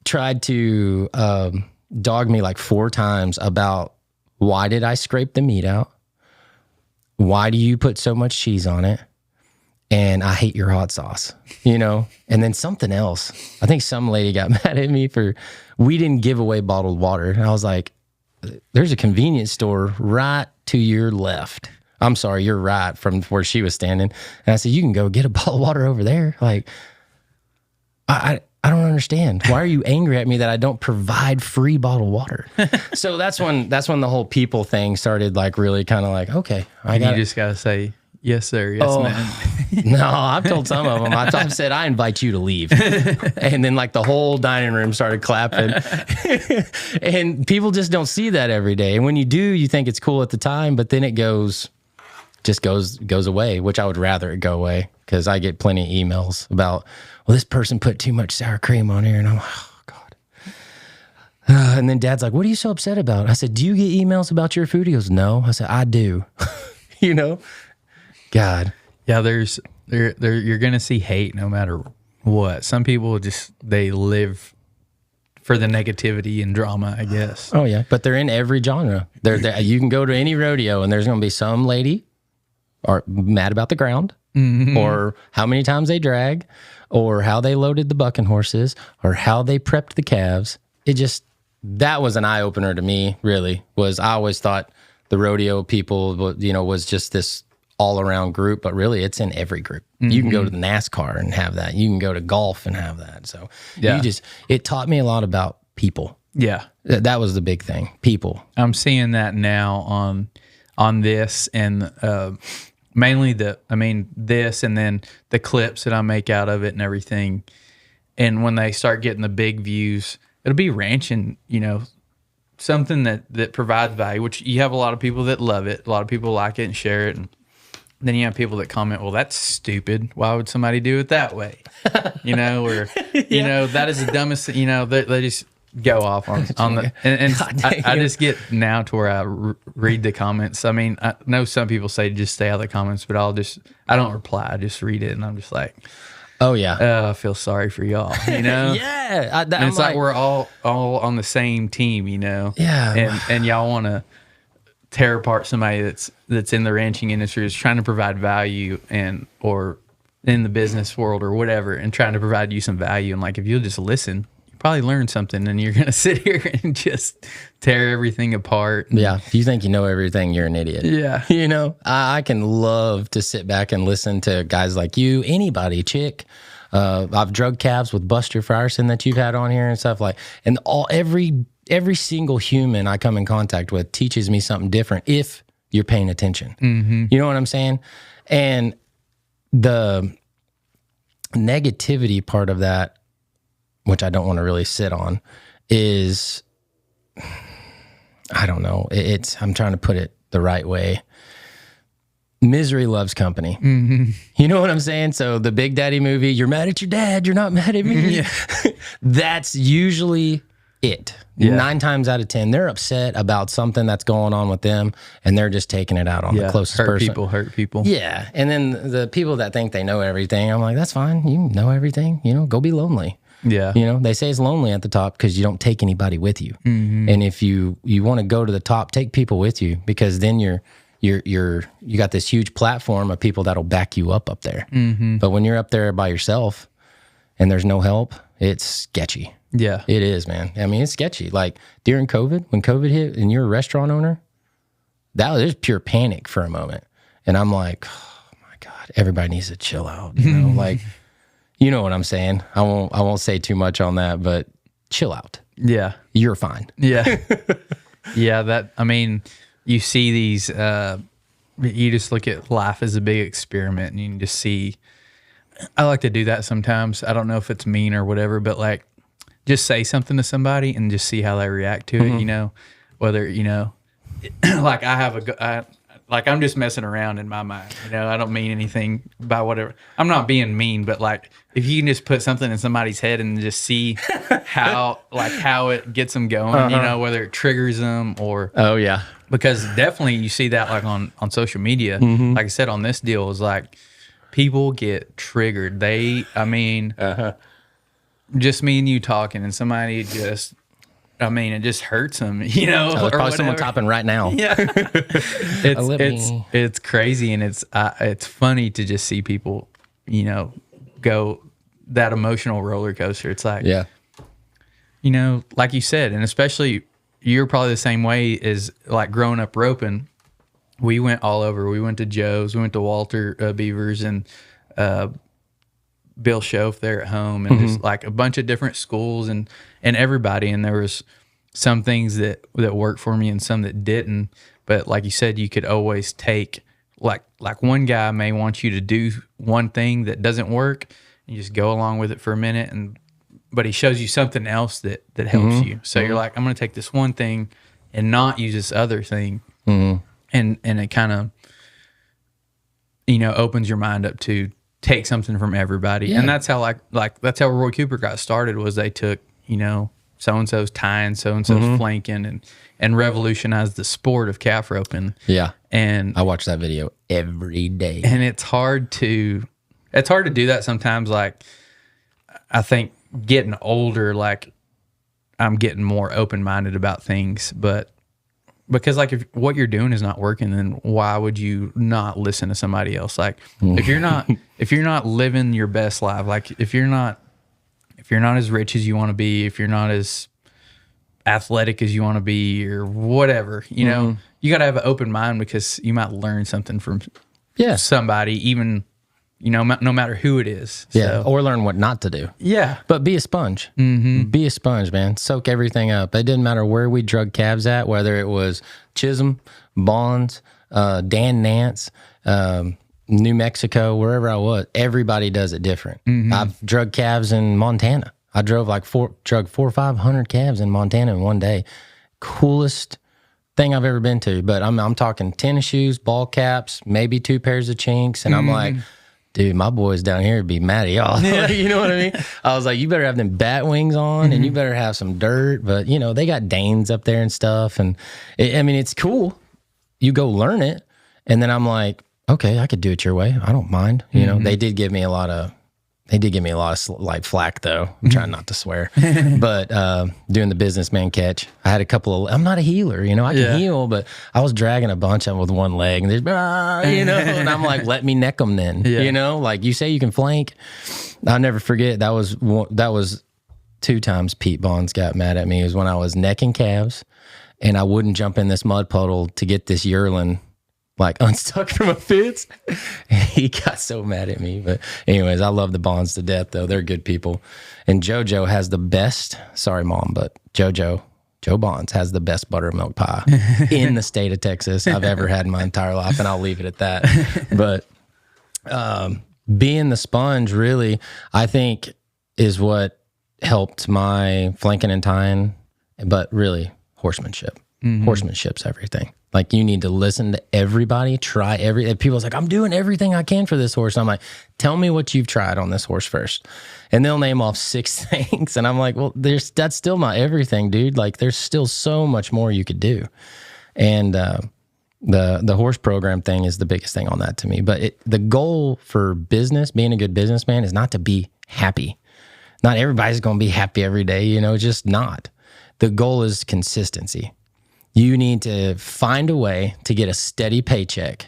tried to dog me like 4 times about why did I scrape the meat out? Why do you put so much cheese on it? And I hate your hot sauce, And then something else. I think some lady got mad at me we didn't give away bottled water. And I was like, there's a convenience store right to your left. I'm sorry, you're right from where she was standing. And I said, you can go get a bottle of water over there. Like, I don't understand. Why are you angry at me that I don't provide free bottled water? So that's when the whole people thing started like really kind of like, okay. You just got to say, yes, sir. Yes, ma'am. No, I've told some of them. I've said, I invite you to leave. And then like the whole dining room started clapping. And people just don't see that every day. And when you do, you think it's cool at the time, but then it goes away, which I would rather it go away because I get plenty of emails about, well, this person put too much sour cream on here. And I'm like, oh, God. And then Dad's like, what are you so upset about? I said, do you get emails about your food? He goes, no. I said, I do. God. Yeah, you're going to see hate no matter what. Some people they live for the negativity and drama, I guess. Oh, yeah. But they're in every genre. You can go to any rodeo and there's going to be some lady or mad about the ground or how many times they drag or how they loaded the bucking horses or how they prepped the calves. That was an eye opener to me, really, I always thought the rodeo people, was just this all around group, but really it's in every group. Mm-hmm. You can go to the NASCAR and have that. You can go to golf and have that. So it taught me a lot about people. Yeah. That was the big thing. People. I'm seeing that now on this and, mainly this and then the clips that I make out of it and everything. And when they start getting the big views, it'll be ranching, something that provides value, which you have a lot of people that love it. A lot of people like it and share it. And then you have people that comment, well, that's stupid. Why would somebody do it that way? That is the dumbest, they just go off on the, and I just get now to where I read the comments. I mean, I know some people say just stay out of the comments, but I don't reply. I just read it and I'm just like, oh yeah. I feel sorry for y'all, Yeah. And it's like we're all on the same team, Yeah. And y'all want to tear apart somebody that's in the ranching industry, is trying to provide value or in the business world or whatever, and trying to provide you some value. And like, if you'll just listen, you probably learn something, and you're going to sit here and just tear everything apart. Yeah. If you think you know everything, you're an idiot. Yeah. I can love to sit back and listen to guys like you, anybody, Chick. I've drug calves with Buster Frierson that you've had on here and stuff and every single human I come in contact with teaches me something different if you're paying attention. Mm-hmm. You know what I'm saying? And the negativity part of that, which I don't want to really sit on, is, I don't know. I'm trying to put it the right way. Misery loves company. Mm-hmm. You know what I'm saying? So the Big Daddy movie, you're mad at your dad, you're not mad at me. Yeah. That's usually it. Yeah. 9 times out of 10, they're upset about something that's going on with them, and they're just taking it out on the closest person. Hurt people. Yeah. And then the people that think they know everything, I'm like, that's fine. You know everything. Go be lonely. Yeah. They say it's lonely at the top because you don't take anybody with you. Mm-hmm. And if you want to go to the top, take people with you, because then you got this huge platform of people that'll back you up there. Mm-hmm. But when you're up there by yourself and there's no help, it's sketchy. Yeah. It is, man. I mean, it's sketchy. Like during COVID, when COVID hit and you're a restaurant owner, that was pure panic for a moment. And I'm like, oh my God, everybody needs to chill out. Like, you know what I'm saying? I won't say too much on that, but chill out. Yeah. You're fine. Yeah. Yeah. You see these, you just look at life as a big experiment, and you can just see, I like to do that sometimes. I don't know if it's mean or whatever, but like, just say something to somebody and just see how they react to it, whether, like I'm just messing around in my mind, I don't mean anything by whatever. I'm not being mean, but like, if you can just put something in somebody's head and just see how it gets them going, whether it triggers them or, oh yeah, because definitely you see that like on social media, like I said, on this deal is like, people get triggered. Just me and you talking, and somebody just, it just hurts them, or probably someone topping right now. Yeah, it's crazy, and it's funny to just see people, go that emotional roller coaster. It's like, yeah, like you said, and especially you're probably the same way as like growing up roping. We went all over. We went to Joe's, we went to Walter Beaver's, and Bill Schoaf there at home, and just like a bunch of different schools and everybody. And there was some things that worked for me and some that didn't. But like you said, you could always take like one guy may want you to do one thing that doesn't work, and you just go along with it for a minute, but he shows you something else that helps you. So you're like, I'm going to take this one thing and not use this other thing. And it kind of, opens your mind up to take something from everybody. Yeah. And that's how that's how Roy Cooper got started, was they took, so-and-so's tying, so-and-so's flanking, and revolutionized the sport of calf roping. Yeah. And I watch that video every day. And it's hard to do that sometimes. Like, I think getting older, like I'm getting more open-minded about things, but because like if what you're doing is not working, then why would you not listen to somebody else? Like if you're not living your best life, like if you're not as rich as you want to be, if you're not as athletic as you want to be, or whatever, you got to have an open mind, because you might learn something from somebody, even no matter who it is. Yeah, or learn what not to do. Yeah. But be a sponge. Be a sponge, man. Soak everything up. It didn't matter where we drug calves at, whether it was Chisholm, Bonds, Dan Nance, New Mexico, wherever I was. Everybody does it different. I've drug calves in Montana. I drove drug 400 or 500 calves in Montana in one day. Coolest thing I've ever been to. But I'm talking tennis shoes, ball caps, maybe 2 pairs of chinks, and I'm like, dude, my boys down here would be mad at y'all. Yeah. You know what I mean? I was like, you better have them bat wings on, and you better have some dirt. But, they got Danes up there and stuff. And, it's cool. You go learn it. And then I'm like, okay, I could do it your way. I don't mind. They did give me a lot of like flack, though. I'm trying not to swear. But doing the businessman catch, I had a couple of, I'm not a healer, I can heal, but I was dragging a bunch of them with one leg, and and I'm like, let me neck them then, like you say you can flank. I'll never forget, that was 2 times Pete Bonds got mad at me. It was when I was necking calves, and I wouldn't jump in this mud puddle to get this yearling like unstuck from a fence. He got so mad at me. But anyways, I love the Bonds to death, though. They're good people. And JoJo has the best, sorry, Mom, but Joe Bonds has the best buttermilk pie in the state of Texas I've ever had in my entire life, and I'll leave it at that. But being the sponge, really, I think, is what helped my flanking and tying, but really horsemanship. Horsemanship's everything. Like, you need to listen to everybody, try people's like, I'm doing everything I can for this horse. I'm like, tell me what you've tried on this horse first. And they'll name off 6 things. And I'm like, well, that's still not everything, dude. Like, there's still so much more you could do. And the horse program thing is the biggest thing on that to me. But the goal for business, being a good businessman, is not to be happy. Not everybody's going to be happy every day, just not. The goal is consistency. You need to find a way to get a steady paycheck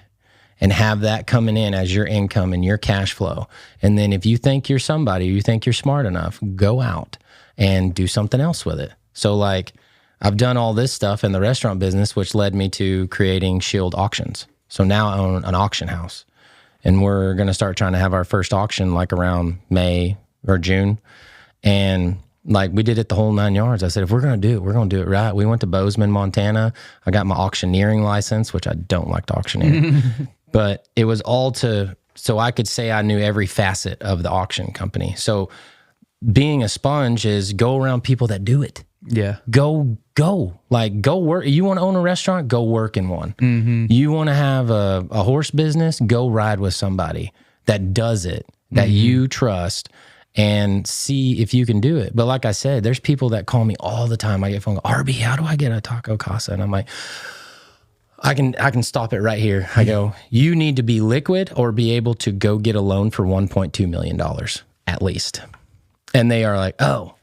and have that coming in as your income and your cash flow. And then if you think you're somebody, you think you're smart enough, go out and do something else with it. So like, I've done all this stuff in the restaurant business, which led me to creating Shield Auctions. So now I own an auction house, and we're going to start trying to have our first auction like around May or June. And like, we did it the whole 9 yards. I said, if we're going to do it, we're going to do it right. We went to Bozeman, Montana. I got my auctioneering license, which I don't like to auctioneer, but it was all so I could say I knew every facet of the auction company. So being a sponge is go around people that do it. Yeah. Go work. You want to own a restaurant? Go work in one. You want to have a horse business? Go ride with somebody that does it, that you trust, and see if you can do it. But like I said, there's people that call me all the time. I get phone, RB, how do I get a taco casa? And I'm like, I can stop it right here. I go, you need to be liquid or be able to go get a loan for $1.2 million at least. And they are like, oh,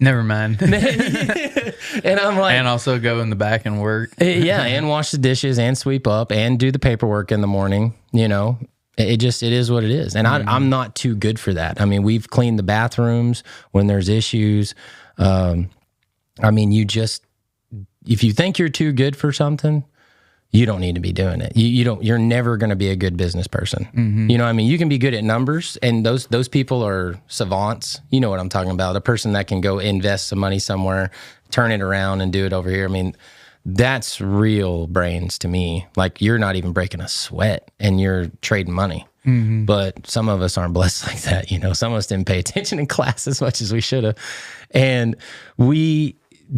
never mind. And I'm like, and also go in the back and work. Yeah, and wash the dishes and sweep up and do the paperwork in the morning. It is what it is. And I'm not too good for that. I mean, we've cleaned the bathrooms when there's issues. If you think you're too good for something, you don't need to be doing it. You're never going to be a good business person. You know what I mean? You can be good at numbers, and those people are savants. You know what I'm talking about. A person that can go invest some money somewhere, turn it around and do it over here. I mean, that's real brains to me. Like, you're not even breaking a sweat and you're trading money. But some of us aren't blessed like that. Some of us didn't pay attention in class as much as we should have. And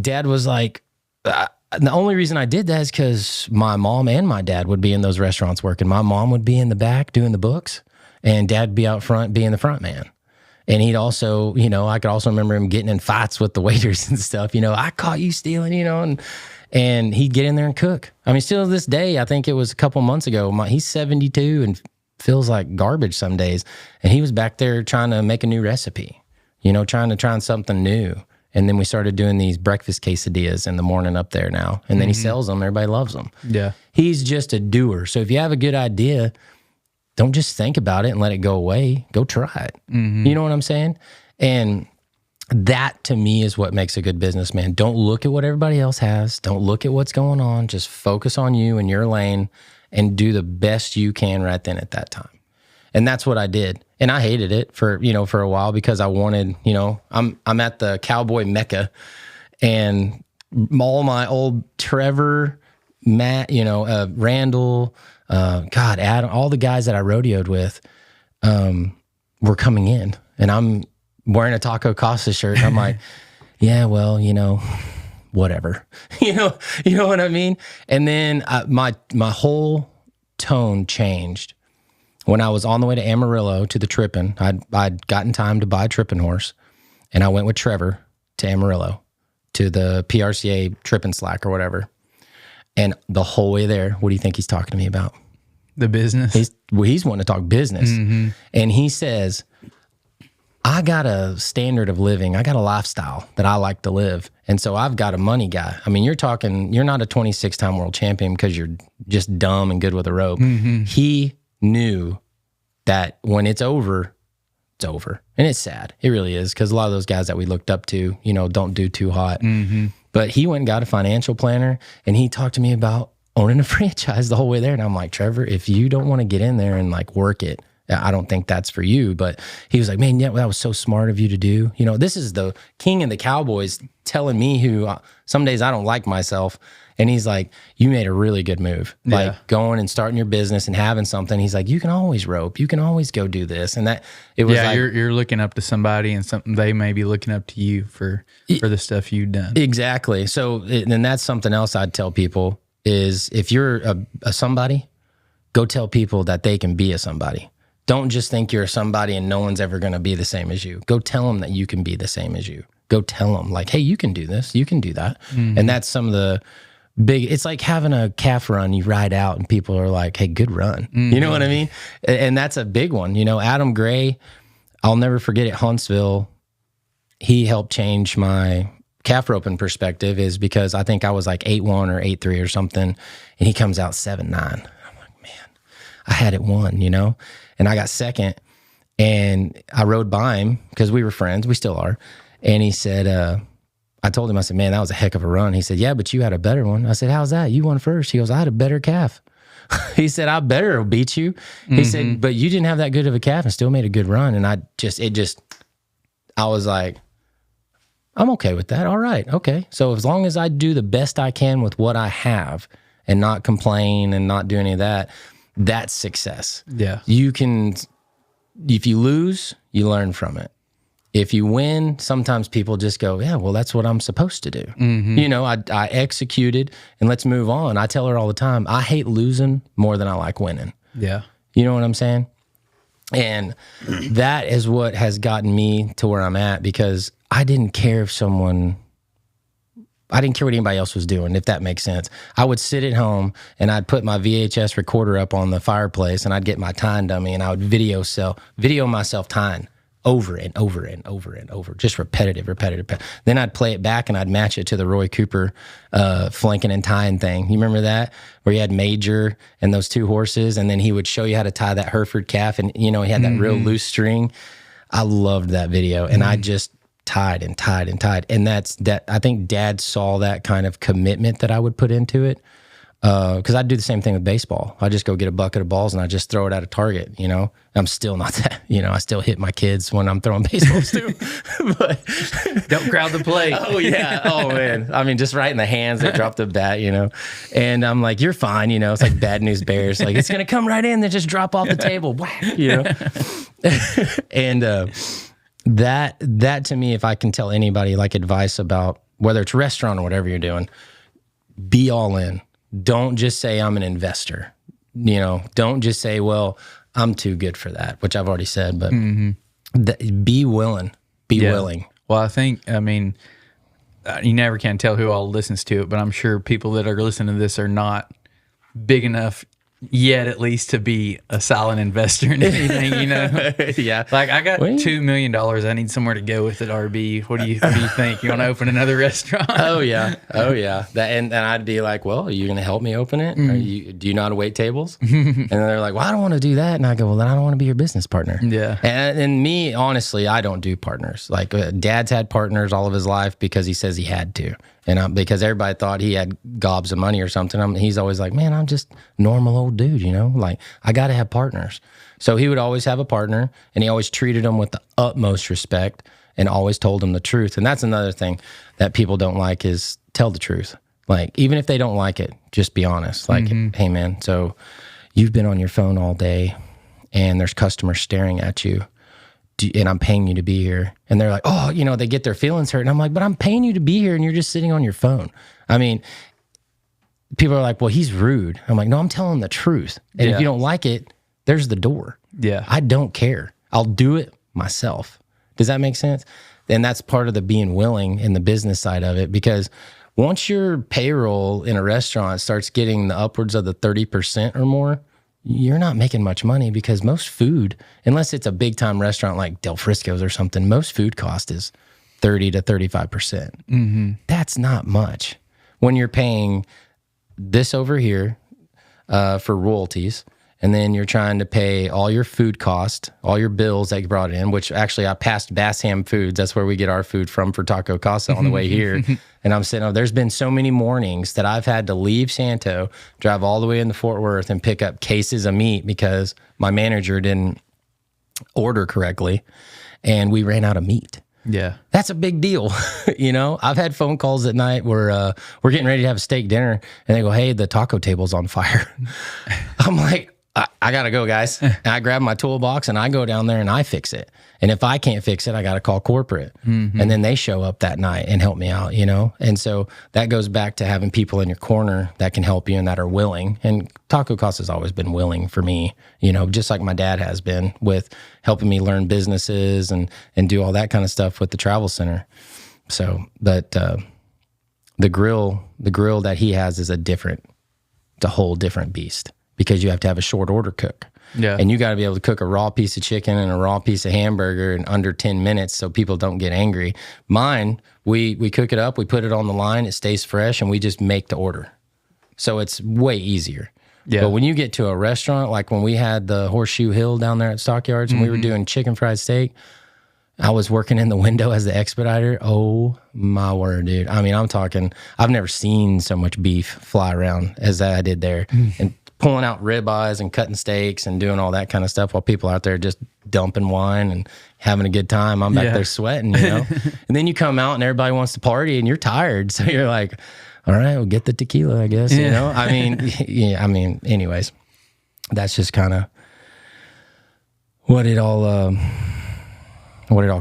Dad was like, the only reason I did that is because my mom and my dad would be in those restaurants working. My mom would be in the back doing the books, and Dad would be out front being the front man. And he'd also, I could also remember him getting in fights with the waiters and stuff. I caught you stealing, and he'd get in there and cook. I mean, still to this day, I think it was a couple months ago, he's 72 and feels like garbage some days. And he was back there trying to make a new recipe, trying to try something new. And then we started doing these breakfast quesadillas in the morning up there now. And then he sells them. Everybody loves them. Yeah. He's just a doer. So if you have a good idea, don't just think about it and let it go away. Go try it. You know what I'm saying? And that to me is what makes a good businessman. Don't look at what everybody else has. Don't look at what's going on. Just focus on you and your lane and do the best you can right then at that time. And that's what I did. And I hated it for a while because I wanted, I'm at the cowboy mecca, and all my old Trevor, Matt, Randall, Adam, all the guys that I rodeoed with were coming in, and I'm wearing a Taco Casa shirt. I'm like, yeah, well, whatever, you know what I mean? And then my whole tone changed when I was on the way to Amarillo to the tripping. I'd gotten time to buy a tripping horse, and I went with Trevor to Amarillo to the PRCA tripping slack or whatever. And the whole way there, what do you think he's talking to me about? The business. He's wanting to talk business. And he says, I got a standard of living. I got a lifestyle that I like to live. And so I've got a money guy. I mean, you're not a 26-time world champion because you're just dumb and good with a rope. He knew that when it's over, it's over. And it's sad. It really is, because a lot of those guys that we looked up to, don't do too hot. But he went and got a financial planner, and he talked to me about owning a franchise the whole way there. And I'm like, Trevor, if you don't want to get in there and like work it, I don't think that's for you. But he was like, man, yeah, that was so smart of you to do. This is the king of the cowboys telling me who some days I don't like myself. And he's like, you made a really good move. Like going and starting your business and having something. He's like, you can always rope. You can always go do this. And that it was like, you're looking up to somebody and something they may be looking up to you for the stuff you've done. Exactly. So, and that's something else I'd tell people is if you're a somebody, go tell people that they can be a somebody. Don't just think you're a somebody and no one's ever going to be the same as you. Go tell them that you can be the same as you. Go tell them like, hey, you can do this. You can do that. And that's some of the it's like having a calf run. You ride out and people are like, hey, good run. You know what I mean? And that's a big one. You know, Adam Gray, I'll never forget at Huntsville, he helped change my calf roping perspective is because I think I was like 8'1" or 8'3" or something. And he comes out 7'9". I'm like, man, I had it won, you know? And I got second and I rode by him because we were friends. We still are. And he said, I told him, I said, man, that was a heck of a run. He said, yeah, but you had a better one. I said, how's that? You won first. He goes, I had a better calf. He said, I better beat you. He said, but you didn't have that good of a calf and still made a good run. And I was like, I'm okay with that. All right. Okay. So as long as I do the best I can with what I have and not complain and not do any of that, that's success. Yeah. You can, if you lose, you learn from it. If you win, sometimes people just go, yeah, well, that's what I'm supposed to do. You know, I executed and let's move on. I tell her all the time, I hate losing more than I like winning. Yeah. You know what I'm saying? And that is what has gotten me to where I'm at because I didn't care what anybody else was doing, if that makes sense. I would sit at home and I'd put my VHS recorder up on the fireplace and I'd get my tying dummy and I would video myself tying over and over and over and over, just repetitive. Then I'd play it back and I'd match it to the Roy Cooper flanking and tying thing. You remember that? Where you had Major and those two horses and then he would show you how to tie that Hereford calf and, you know, he had that real loose string. I loved that video and I just tied and tied and tied. And I think Dad saw that kind of commitment that I would put into it. Because I'd do the same thing with baseball. I just go get a bucket of balls and I just throw it at a target, you know. I'm still not that, you know, I still hit my kids when I'm throwing baseballs too. But don't crowd the plate. Oh, yeah. Oh, man. I mean, just right in the hands, they drop the bat, you know. And I'm like, you're fine, you know. It's like Bad News Bears. Like, it's going to come right in, then just drop off the table. Whack, you know. And that to me, if I can tell anybody like advice about whether it's restaurant or whatever you're doing, be all in. Don't just say I'm an investor, you know, don't just say, well, I'm too good for that, which I've already said, but be willing, willing. Well, I mean, you never can tell who all listens to it, but I'm sure people that are listening to this are not big enough yet, at least, to be a silent investor in anything, you know? Yeah. Like, I got $2 million. I need somewhere to go with it, RB. What do you think? You want to open another restaurant? Oh, yeah. And I'd be like, well, are you going to help me open it? Do you know how to wait tables? And then they're like, well, I don't want to do that. And I go, well, then I don't want to be your business partner. Yeah. And me, honestly, I don't do partners. Like, Dad's had partners all of his life because he says he had to. And because everybody thought he had gobs of money or something, he's always like, man, I'm just normal old dude, you know? Like, I got to have partners. So he would always have a partner, and he always treated them with the utmost respect and always told them the truth. And that's another thing that people don't like is tell the truth. Like, even if they don't like it, just be honest. Like, hey, man, so you've been on your phone all day, and there's customers staring at you. And I'm paying you to be here. And they're like, oh, you know, they get their feelings hurt. And I'm like, but I'm paying you to be here and you're just sitting on your phone. I mean, people are like, well, he's rude. I'm like, no, I'm telling the truth. And if you don't like it, there's the door. Yeah. I don't care. I'll do it myself. Does that make sense? And that's part of the being willing in the business side of it, because once your payroll in a restaurant starts getting the upwards of the 30% or more, you're not making much money, because most food, unless it's a big time restaurant like Del Frisco's or something, most food cost is 30 to 35%. That's not much. When you're paying this over here for royalties, and then you're trying to pay all your food cost, all your bills that you brought in, which actually I passed Bass Ham Foods. That's where we get our food from for Taco Casa on the way here. And I'm sitting, there's been so many mornings that I've had to leave Santo, drive all the way into Fort Worth and pick up cases of meat because my manager didn't order correctly and we ran out of meat. Yeah. That's a big deal. You know, I've had phone calls at night where we're getting ready to have a steak dinner and they go, hey, the taco table's on fire. I'm like, I got to go, guys. And I grab my toolbox and I go down there and I fix it. And if I can't fix it, I got to call corporate. And then they show up that night and help me out, you know? And so that goes back to having people in your corner that can help you and that are willing. And Taco Casa has always been willing for me, you know, just like my dad has been with helping me learn businesses and do all that kind of stuff with the travel center. So, but the grill that he has is it's a whole different beast because you have to have a short order cook. Yeah. And you got to be able to cook a raw piece of chicken and a raw piece of hamburger in under 10 minutes so people don't get angry. Mine, we cook it up, we put it on the line, it stays fresh, and we just make the order. So it's way easier. Yeah. But when you get to a restaurant, like when we had the Horseshoe Hill down there at Stockyards and we were doing chicken fried steak, I was working in the window as the expediter. Oh, my word, dude. I mean, I'm talking, I've never seen so much beef fly around as I did there. And pulling out ribeyes and cutting steaks and doing all that kind of stuff while people out there just dumping wine and having a good time. I'm back there sweating, you know? And then you come out and everybody wants to party and you're tired. So you're like, all right, we'll get the tequila, I guess, you know? I mean, anyways, that's just kind of what it all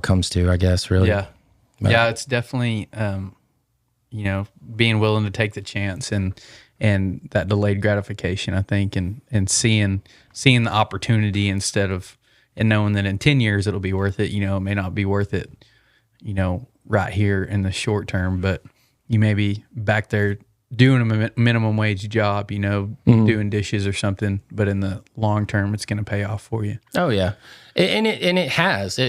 comes to, I guess, really. Yeah. But, yeah, it's definitely, you know, being willing to take the chance and that delayed gratification, I think, and seeing the opportunity instead of, and knowing that in 10 years it'll be worth it. You know, it may not be worth it, you know, right here in the short term, but you may be back there doing a minimum wage job, you know, doing dishes or something, but in the long term, it's going to pay off for you. Oh yeah. And it has,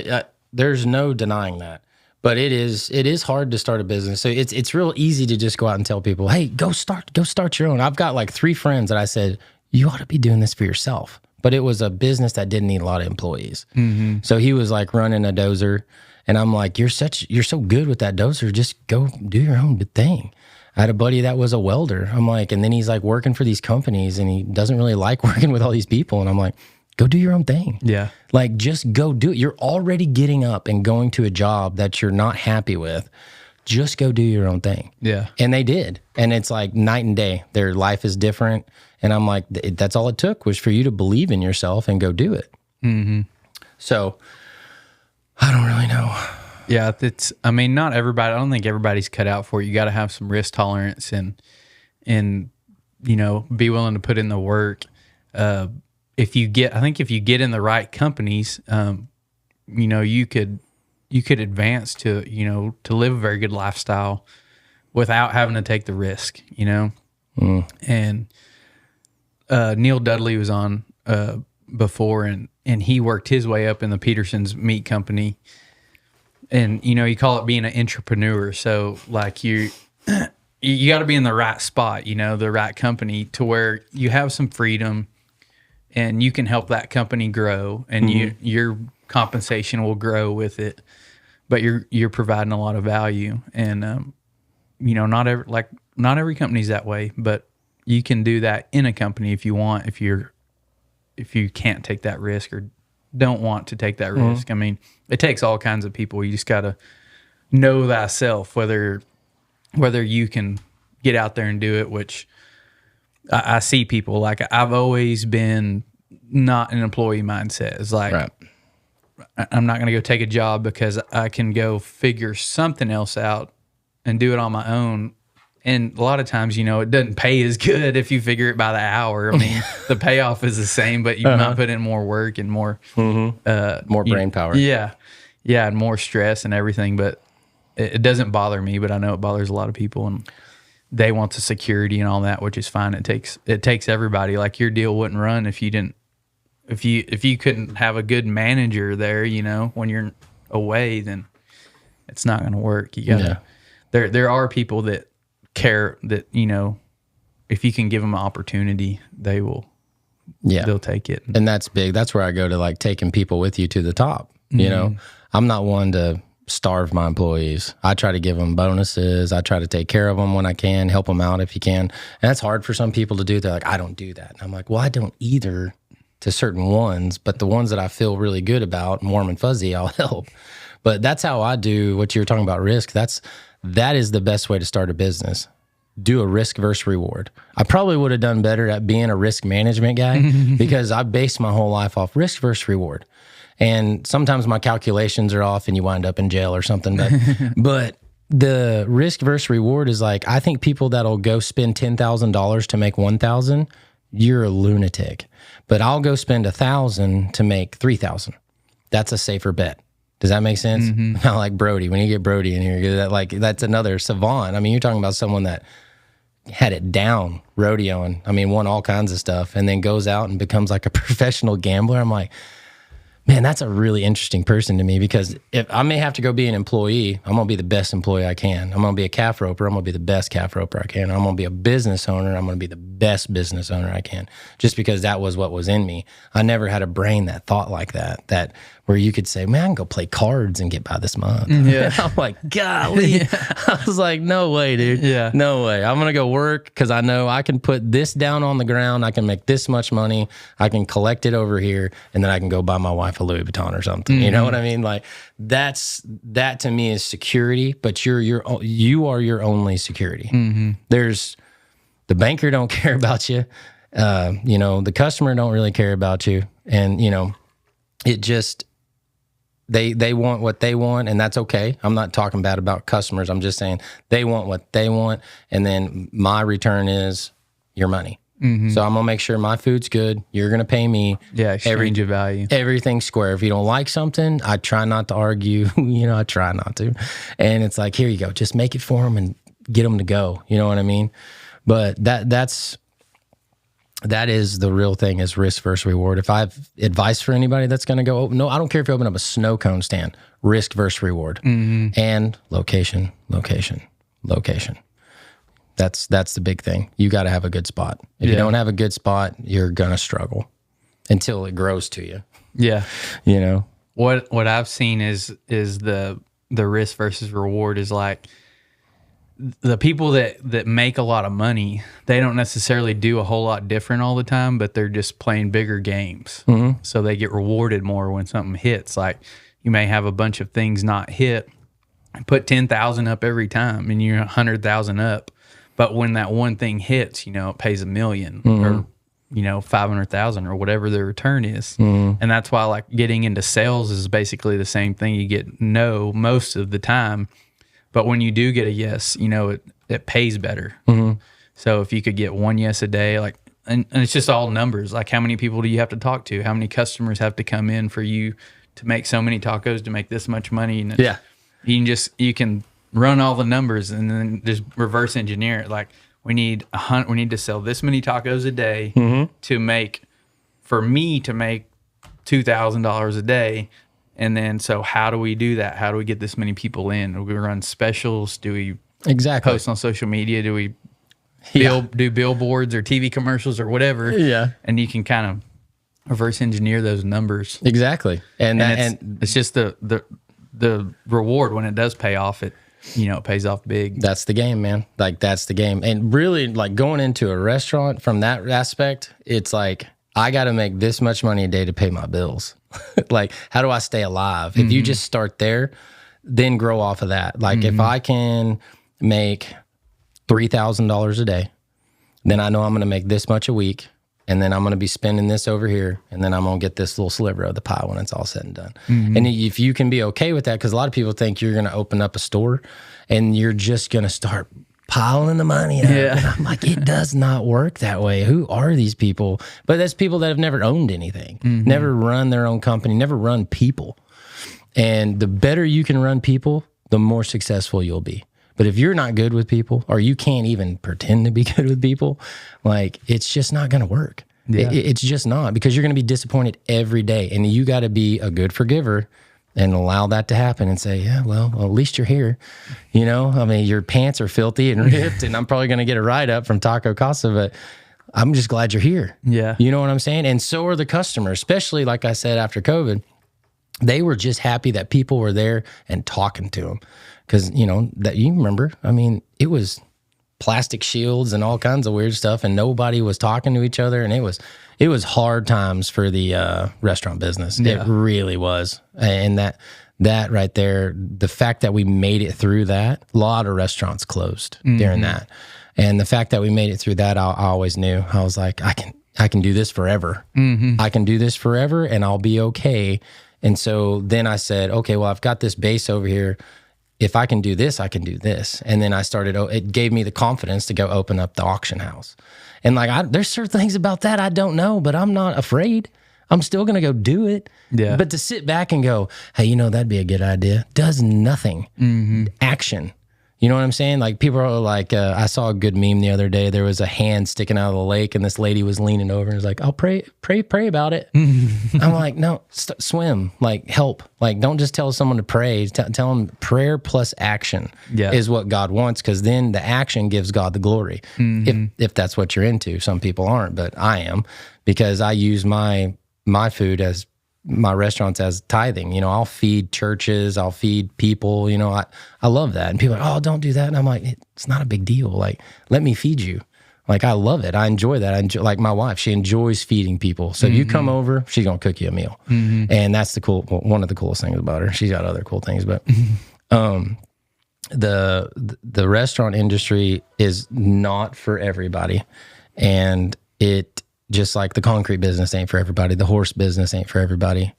there's no denying that. But it is hard to start a business. So it's real easy to just go out and tell people, hey, go start your own. I've got like 3 friends that I said, you ought to be doing this for yourself. But it was a business that didn't need a lot of employees. So he was like running a dozer. And I'm like, you're so good with that dozer. Just go do your own thing. I had a buddy that was a welder. I'm like, and then he's like working for these companies and he doesn't really like working with all these people. And I'm like, go do your own thing. Yeah. Like, just go do it. You're already getting up and going to a job that you're not happy with. Just go do your own thing. Yeah. And they did. And it's like night and day. Their life is different. And I'm like, that's all it took was for you to believe in yourself and go do it. So I don't really know. Yeah. I mean, not everybody, I don't think everybody's cut out for it. You got to have some risk tolerance and, you know, be willing to put in the work. If you get in the right companies, you know, you could advance to, you know, to live a very good lifestyle without having to take the risk, you know? And Neil Dudley was on before and he worked his way up in the Peterson's meat company. And, you know, you call it being an entrepreneur. So like you got to be in the right spot, you know, the right company to where you have some freedom and you can help that company grow, and your compensation will grow with it. But you're providing a lot of value, and you know, not every company's that way, but you can do that in a company if you want. If you can't take that risk or don't want to take that risk, I mean, it takes all kinds of people. You just gotta know thyself whether you can get out there and do it, which I see people, like, I've always been not an employee mindset. It's like, right, I'm not going to go take a job because I can go figure something else out and do it on my own. And a lot of times, you know, it doesn't pay as good if you figure it by the hour. I mean, the payoff is the same, but you might put in more work and more brain power. Yeah. Yeah. And more stress and everything. But it doesn't bother me, but I know it bothers a lot of people, and they want the security and all that, which is fine. It takes everybody. Like, your deal wouldn't run if you didn't, if you couldn't have a good manager there, you know, when you're away, then it's not going to work. You gotta, there are people that care that, you know, if you can give them an opportunity, they'll take it. And that's big. That's where I go to, like, taking people with you to the top. You know, I'm not one to starve my employees. I try to give them bonuses. I try to take care of them when I can, help them out if you can. And that's hard for some people to do. They're like, I don't do that. And I'm like, well, I don't either, to certain ones, but the ones that I feel really good about, warm and fuzzy, I'll help. But that's how I do what you were talking about, risk. That is the best way to start a business. Do a risk versus reward. I probably would have done better at being a risk management guy because I based my whole life off risk versus reward. And sometimes my calculations are off and you wind up in jail or something. But the risk versus reward is like, I think people that'll go spend $10,000 to make $1,000, you're a lunatic. But I'll go spend $1,000 to make $3,000. That's a safer bet. Does that make sense? Not like Brody. When you get Brody in here, that's another savant. I mean, you're talking about someone that had it down, rodeoing. I mean, won all kinds of stuff, and then goes out and becomes like a professional gambler. I'm like, man, that's a really interesting person to me, because if I may have to go be an employee, I'm going to be the best employee I can. I'm going to be a calf roper. I'm going to be the best calf roper I can. I'm going to be a business owner. I'm going to be the best business owner I can, just because that was what was in me. I never had a brain that thought like that where you could say, man, I can go play cards and get by this month. Yeah. I'm like, golly. Yeah. I was like, no way, dude. Yeah. No way. I'm going to go work because I know I can put this down on the ground. I can make this much money. I can collect it over here, and then I can go buy my wife a Louis Vuitton or something. You know what I mean? Like that to me is security, but you are your only security. There's the banker don't care about you. The customer don't really care about you. And, it just, they want what they want, and that's okay. I'm not talking bad about customers. I'm just saying they want what they want. And then my return is your money. So I'm going to make sure my food's good. You're going to pay me. Yeah, exchange of value. Everything's square. If you don't like something, I try not to argue. I try not to. And it's like, here you go. Just make it for them and get them to go. You know what I mean? But that is the real thing, is risk versus reward. If I have advice for anybody that's going to go, no, I don't care if you open up a snow cone stand, risk versus reward. And location. That's the big thing. You got to have a good spot. If you don't have a good spot, you're going to struggle until it grows to you. Yeah. What I've seen is the risk versus reward is like the people that make a lot of money, they don't necessarily do a whole lot different all the time, but they're just playing bigger games. So they get rewarded more when something hits. Like you may have a bunch of things not hit, put 10,000 up every time and you're 100,000 up. But when that one thing hits, it pays $1 million or 500,000 or whatever the return is. And that's why like getting into sales is basically the same thing. You get no most of the time, but when you do get a yes, it pays better. So if you could get one yes a day, like, and it's just all numbers. Like how many people do you have to talk to? How many customers have to come in for you to make so many tacos to make this much money? And you can run all the numbers and then just reverse engineer it. Like we need to sell this many tacos a day for me to make $2,000 a day. And then, so how do we do that? How do we get this many people in? Do we run specials? Do we post on social media? Do we do billboards or TV commercials or whatever? Yeah. And you can kind of reverse engineer those numbers. Exactly. And it's just the reward when it does pay off. It pays off big. That's the game, man. Like that's the game. And really, like going into a restaurant from that aspect, it's like I got to make this much money a day to pay my bills. Like, how do I stay alive? If you just start there, then grow off of that. Like if I can make $3,000 a day, then I know I'm going to make this much a week. And then I'm going to be spending this over here. And then I'm going to get this little sliver of the pie when it's all said and done. And if you can be okay with that, because a lot of people think you're going to open up a store and you're just going to start piling the money up. Yeah. And I'm like, it does not work that way. Who are these people? But that's people that have never owned anything, never run their own company, never run people. And the better you can run people, the more successful you'll be. But if you're not good with people, or you can't even pretend to be good with people, like it's just not going to work. Yeah. It's just not, because you're going to be disappointed every day. And you got to be a good forgiver and allow that to happen and say, yeah, well, at least you're here. I mean, your pants are filthy and ripped and I'm probably going to get a write-up from Taco Casa, but I'm just glad you're here. Yeah. You know what I'm saying? And so are the customers, especially like I said, after COVID, they were just happy that people were there and talking to them. Because, that you remember, I mean, it was plastic shields and all kinds of weird stuff, and nobody was talking to each other, and it was hard times for the restaurant business. Yeah. It really was. And that right there, the fact that we made it through that, a lot of restaurants closed during that. And the fact that we made it through that, I always knew. I was like, I can do this forever. I can do this forever, and I'll be okay. And so then I said, okay, well, I've got this base over here. If I can do this, I can do this. And then I started, it gave me the confidence to go open up the auction house. And like, there's certain things about that I don't know, but I'm not afraid. I'm still going to go do it. Yeah. But to sit back and go, hey, that'd be a good idea, does nothing. Action. You know what I'm saying? Like, people are like, I saw a good meme the other day. There was a hand sticking out of the lake, and this lady was leaning over and was like, I'll pray about it. I'm like, no, swim, like, help. Like, don't just tell someone to pray. Tell them prayer plus action is what God wants, because then the action gives God the glory. If that's what you're into. Some people aren't, but I am, because I use my food as my restaurants as tithing. I'll feed churches, I'll feed people, I love that. And people are like, oh, don't do that. And I'm like, it's not a big deal. Like, let me feed you. Like, I love it. I enjoy that. I enjoy, like, my wife, she enjoys feeding people. So if you come over, she's going to cook you a meal. And that's one of the coolest things about her. She's got other cool things, but the restaurant industry is not for everybody. And it, just like the concrete business ain't for everybody, the horse business ain't for everybody.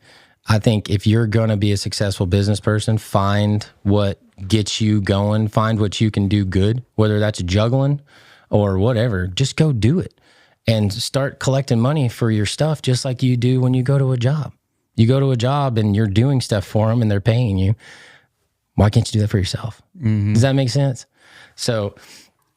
I think if you're going to be a successful business person, find what gets you going, find what you can do good, whether that's juggling or whatever. Just go do it and start collecting money for your stuff, just like you do when you go to a job. You go to a job and you're doing stuff for them and they're paying you. Why can't you do that for yourself? Does that make sense? So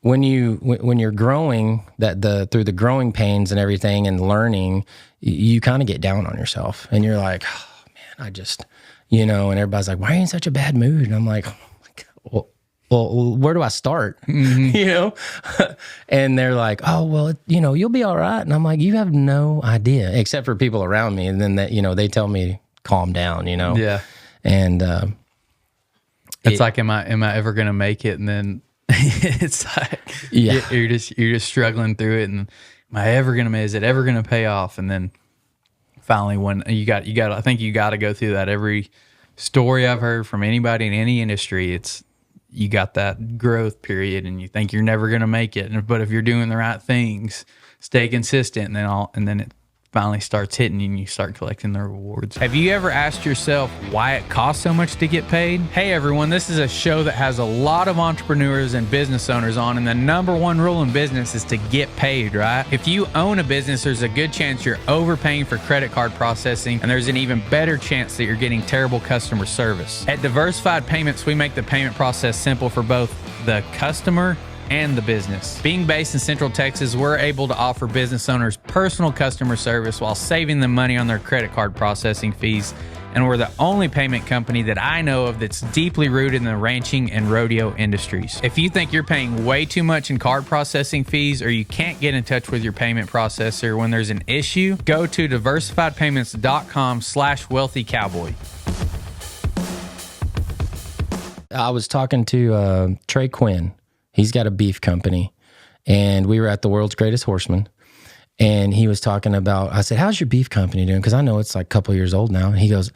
when you're growing, through the growing pains and everything and learning, you kind of get down on yourself, and you're like, oh man, I just, and everybody's like, why are you in such a bad mood? And I'm like, well, where do I start? And they're like, oh, well, you'll be all right. And I'm like, you have no idea, except for people around me. And then that, they tell me, calm down, Yeah. And it's like, am I ever going to make it? And then it's like, you're just struggling through it, and am I ever gonna? Is it ever gonna pay off? And then finally, when you got, I think you got to go through that. Every story I've heard from anybody in any industry, it's you got that growth period, and you think you're never gonna make it. But if you're doing the right things, stay consistent, and then it finally starts hitting you and you start collecting the rewards. Have you ever asked yourself why it costs so much to get paid? Hey everyone, this is a show that has a lot of entrepreneurs and business owners on, and the number one rule in business is to get paid, right? If you own a business, there's a good chance you're overpaying for credit card processing, and there's an even better chance that you're getting terrible customer service. At Diversified Payments, we make the payment process simple for both the customer and the business. Being based in Central Texas, we're able to offer business owners personal customer service while saving them money on their credit card processing fees. And we're the only payment company that I know of that's deeply rooted in the ranching and rodeo industries. If you think you're paying way too much in card processing fees, or you can't get in touch with your payment processor when there's an issue, go to diversifiedpayments.com/wealthycowboy. I was talking to Trey Quinn. He's got a beef company, and we were at the World's Greatest Horseman, and he was talking about, I said, how's your beef company doing? Because I know it's like a couple years old now. And he goes,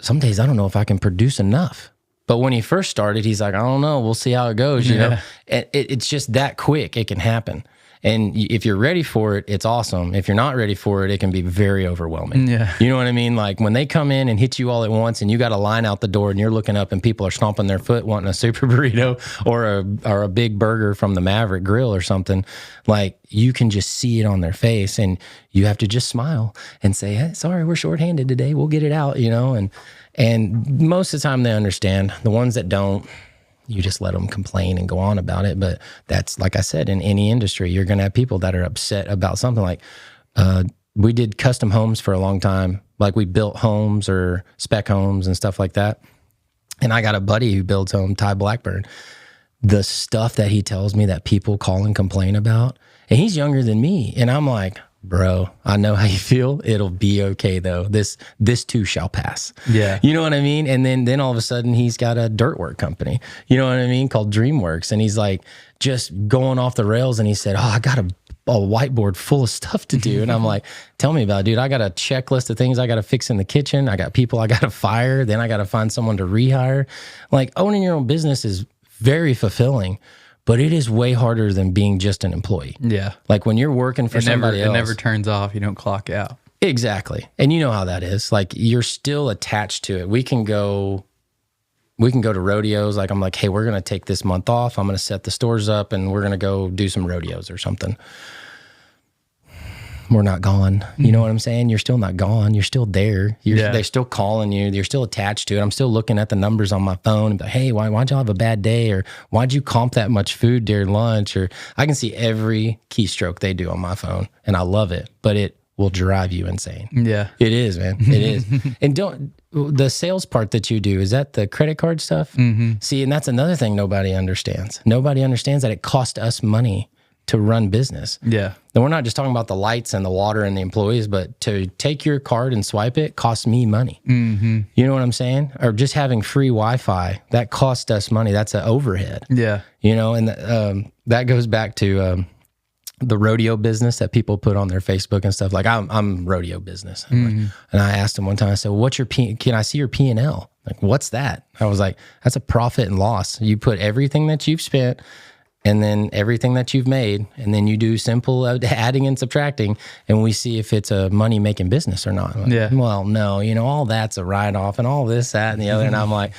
some days I don't know if I can produce enough. But when he first started, he's like, I don't know. We'll see how it goes, you know? And it's just that quick. It can happen. And if you're ready for it, it's awesome. If you're not ready for it, it can be very overwhelming. Yeah. You know what I mean? Like when they come in and hit you all at once, and you got a line out the door, and you're looking up and people are stomping their foot wanting a super burrito or a big burger from the Maverick Grill or something, like you can just see it on their face, and you have to just smile and say, hey, sorry, we're shorthanded today. We'll get it out, you know? And most of the time they understand. The ones that don't, you just let them complain and go on about it. But that's, like I said, in any industry, you're going to have people that are upset about something. Like we did custom homes for a long time. Like we built homes or spec homes and stuff like that. And I got a buddy who builds home, Ty Blackburn. The stuff that he tells me that people call and complain about, and he's younger than me. And I'm like, bro, I know how you feel. It'll be okay though. This too shall pass. Yeah. You know what I mean? And then all of a sudden he's got a dirt work company, you know what I mean, called DreamWorks. And he's like just going off the rails. And he said, oh, I got a whiteboard full of stuff to do. And I'm like, tell me about it, dude. I got a checklist of things I got to fix in the kitchen. I got people I got to fire. Then I got to find someone to rehire. Like, owning your own business is very fulfilling, but it is way harder than being just an employee. Yeah. Like when you're working for somebody else. It never turns off. You don't clock out. Exactly. And you know how that is. Like, you're still attached to it. We can go to rodeos. Like, I'm like, hey, we're going to take this month off. I'm going to set the stores up and we're going to go do some rodeos or something. We're not gone. You know what I'm saying? You're still not gone. You're still there. They're still calling you. You're still attached to it. I'm still looking at the numbers on my phone and be like, hey, why'd y'all have a bad day? Or why'd you comp that much food during lunch? Or I can see every keystroke they do on my phone and I love it, but it will drive you insane. Yeah. It is, man. It is. And the sales part that you do, is that the credit card stuff? Mm-hmm. See, and that's another thing nobody understands. Nobody understands that it costs us money to run business. Yeah. And we're not just talking about the lights and the water and the employees, but to take your card and swipe it costs me money. Mm-hmm. You know what I'm saying? Or just having free Wi-Fi, that costs us money. That's an overhead. Yeah. You know, and that goes back to the rodeo business that people put on their Facebook and stuff. Like, I'm rodeo business. And I asked him one time, I said, what's your can I see your P&L? Like, what's that? I was like, that's a profit and loss. You put everything that you've spent and then everything that you've made, and then you do simple adding and subtracting, and we see if it's a money-making business or not. Like, yeah. Well, no, you know, all that's a write-off and all this, that, and the other. And I'm like,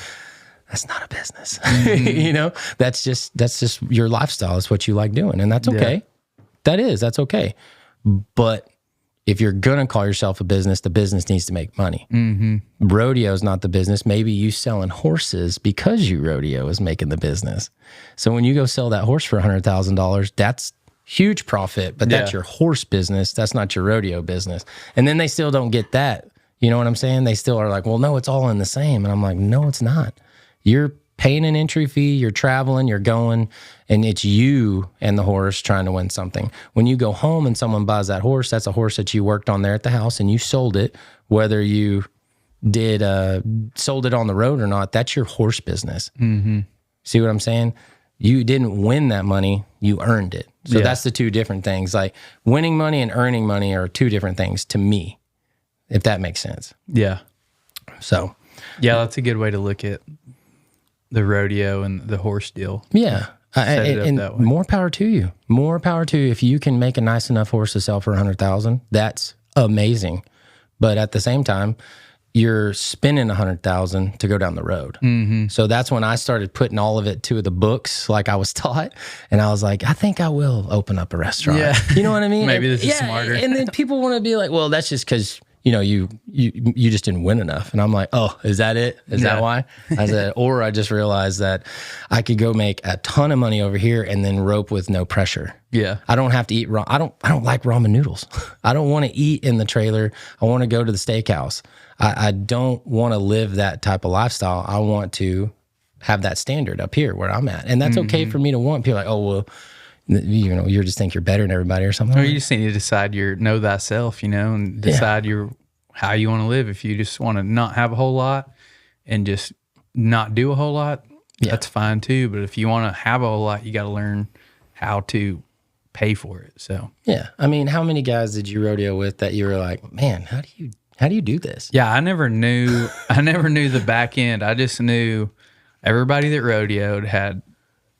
that's not a business. You know, that's just your lifestyle. It's what you like doing, and that's okay. Yeah. That's okay. But if you're going to call yourself a business, the business needs to make money. Mm-hmm. Rodeo is not the business. Maybe you selling horses because you rodeo is making the business. So when you go sell that horse for $100,000, that's huge profit, but that's your horse business. That's not your rodeo business. And then they still don't get that. You know what I'm saying? They still are like, well, no, it's all in the same. And I'm like, no, it's not. You're paying an entry fee, you're traveling, you're going, and it's you and the horse trying to win something. When you go home and someone buys that horse, that's a horse that you worked on there at the house and you sold it, whether you did sold it on the road or not, that's your horse business. Mm-hmm. See what I'm saying? You didn't win that money, you earned it. So that's the two different things. Like, winning money and earning money are two different things to me, if that makes sense. Yeah. So. Yeah, that's a good way to look at the rodeo and the horse deal. Yeah. And more power to you. More power to you. If you can make a nice enough horse to sell for $100,000, that's amazing. But at the same time, you're spending $100,000 to go down the road. Mm-hmm. So that's when I started putting all of it to the books, like I was taught. And I was like, I think I will open up a restaurant. Yeah. You know what I mean? Maybe this is smarter. And then people want to be like, well, that's just because, you know, you just didn't win enough. And I'm like, oh, is that it? Is that why? I said, or I just realized that I could go make a ton of money over here and then rope with no pressure. Yeah. I don't have to eat raw. I don't like ramen noodles. I don't want to eat in the trailer. I want to go to the steakhouse. I don't want to live that type of lifestyle. I want to have that standard up here where I'm at. And that's okay for me to want. People are like, oh, well, you know, you just think you're better than everybody or something. Or you just need to decide know thyself, you know, and decide how you want to live. If you just want to not have a whole lot and just not do a whole lot, that's fine too. But if you want to have a whole lot, you got to learn how to pay for it. So yeah, I mean, how many guys did you rodeo with that you were like, man, how do you do this? Yeah, I never knew the back end. I just knew everybody that rodeoed had,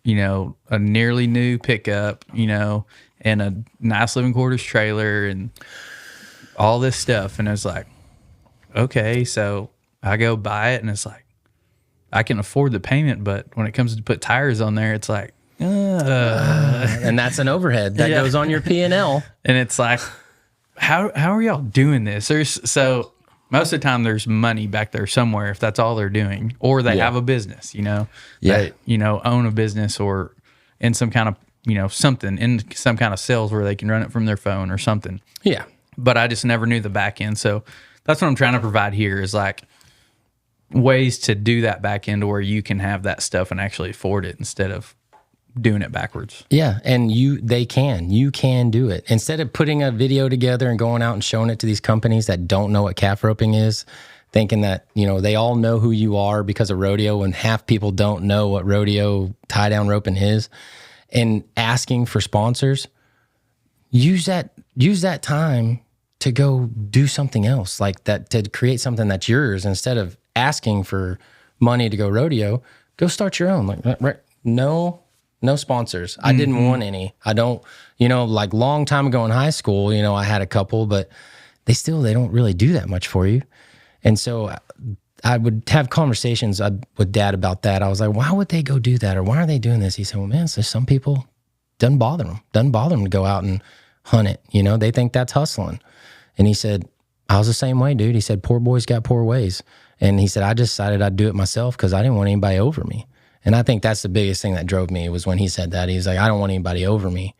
you know, a nearly new pickup, you know, and a nice living quarters trailer and all this stuff. And it's like, okay, so I go buy it and it's like, I can afford the payment, but when it comes to put tires on there, it's like, and that's an overhead that goes on your P&L. And it's like, how are y'all doing this? So most of the time there's money back there somewhere if that's all they're doing, or they have a business, you know, that, you know, own a business or in some kind of, you know, something in some kind of sales where they can run it from their phone or something. Yeah. But I just never knew the back end. So that's what I'm trying to provide here is like ways to do that back end where you can have that stuff and actually afford it instead of doing it backwards. Yeah, and you can do it. Instead of putting a video together and going out and showing it to these companies that don't know what calf roping is, thinking that, they all know who you are because of rodeo, when half people don't know what rodeo tie down roping is, and asking for sponsors, use that time to go do something else like that, to create something that's yours. Instead of asking for money to go rodeo, go start your own. Like, no sponsors. I didn't want any. I don't, like long time ago in high school, I had a couple, but they don't really do that much for you. And so I would have conversations with Dad about that. I was like, why would they go do that? Or why are they doing this? He said, well, man, so some people doesn't bother them to go out and hunt it. They think that's hustling. And he said, I was the same way, dude. He said, poor boys got poor ways. And he said, I decided I'd do it myself because I didn't want anybody over me. And I think that's the biggest thing that drove me, was when he said that. He's like, I don't want anybody over me,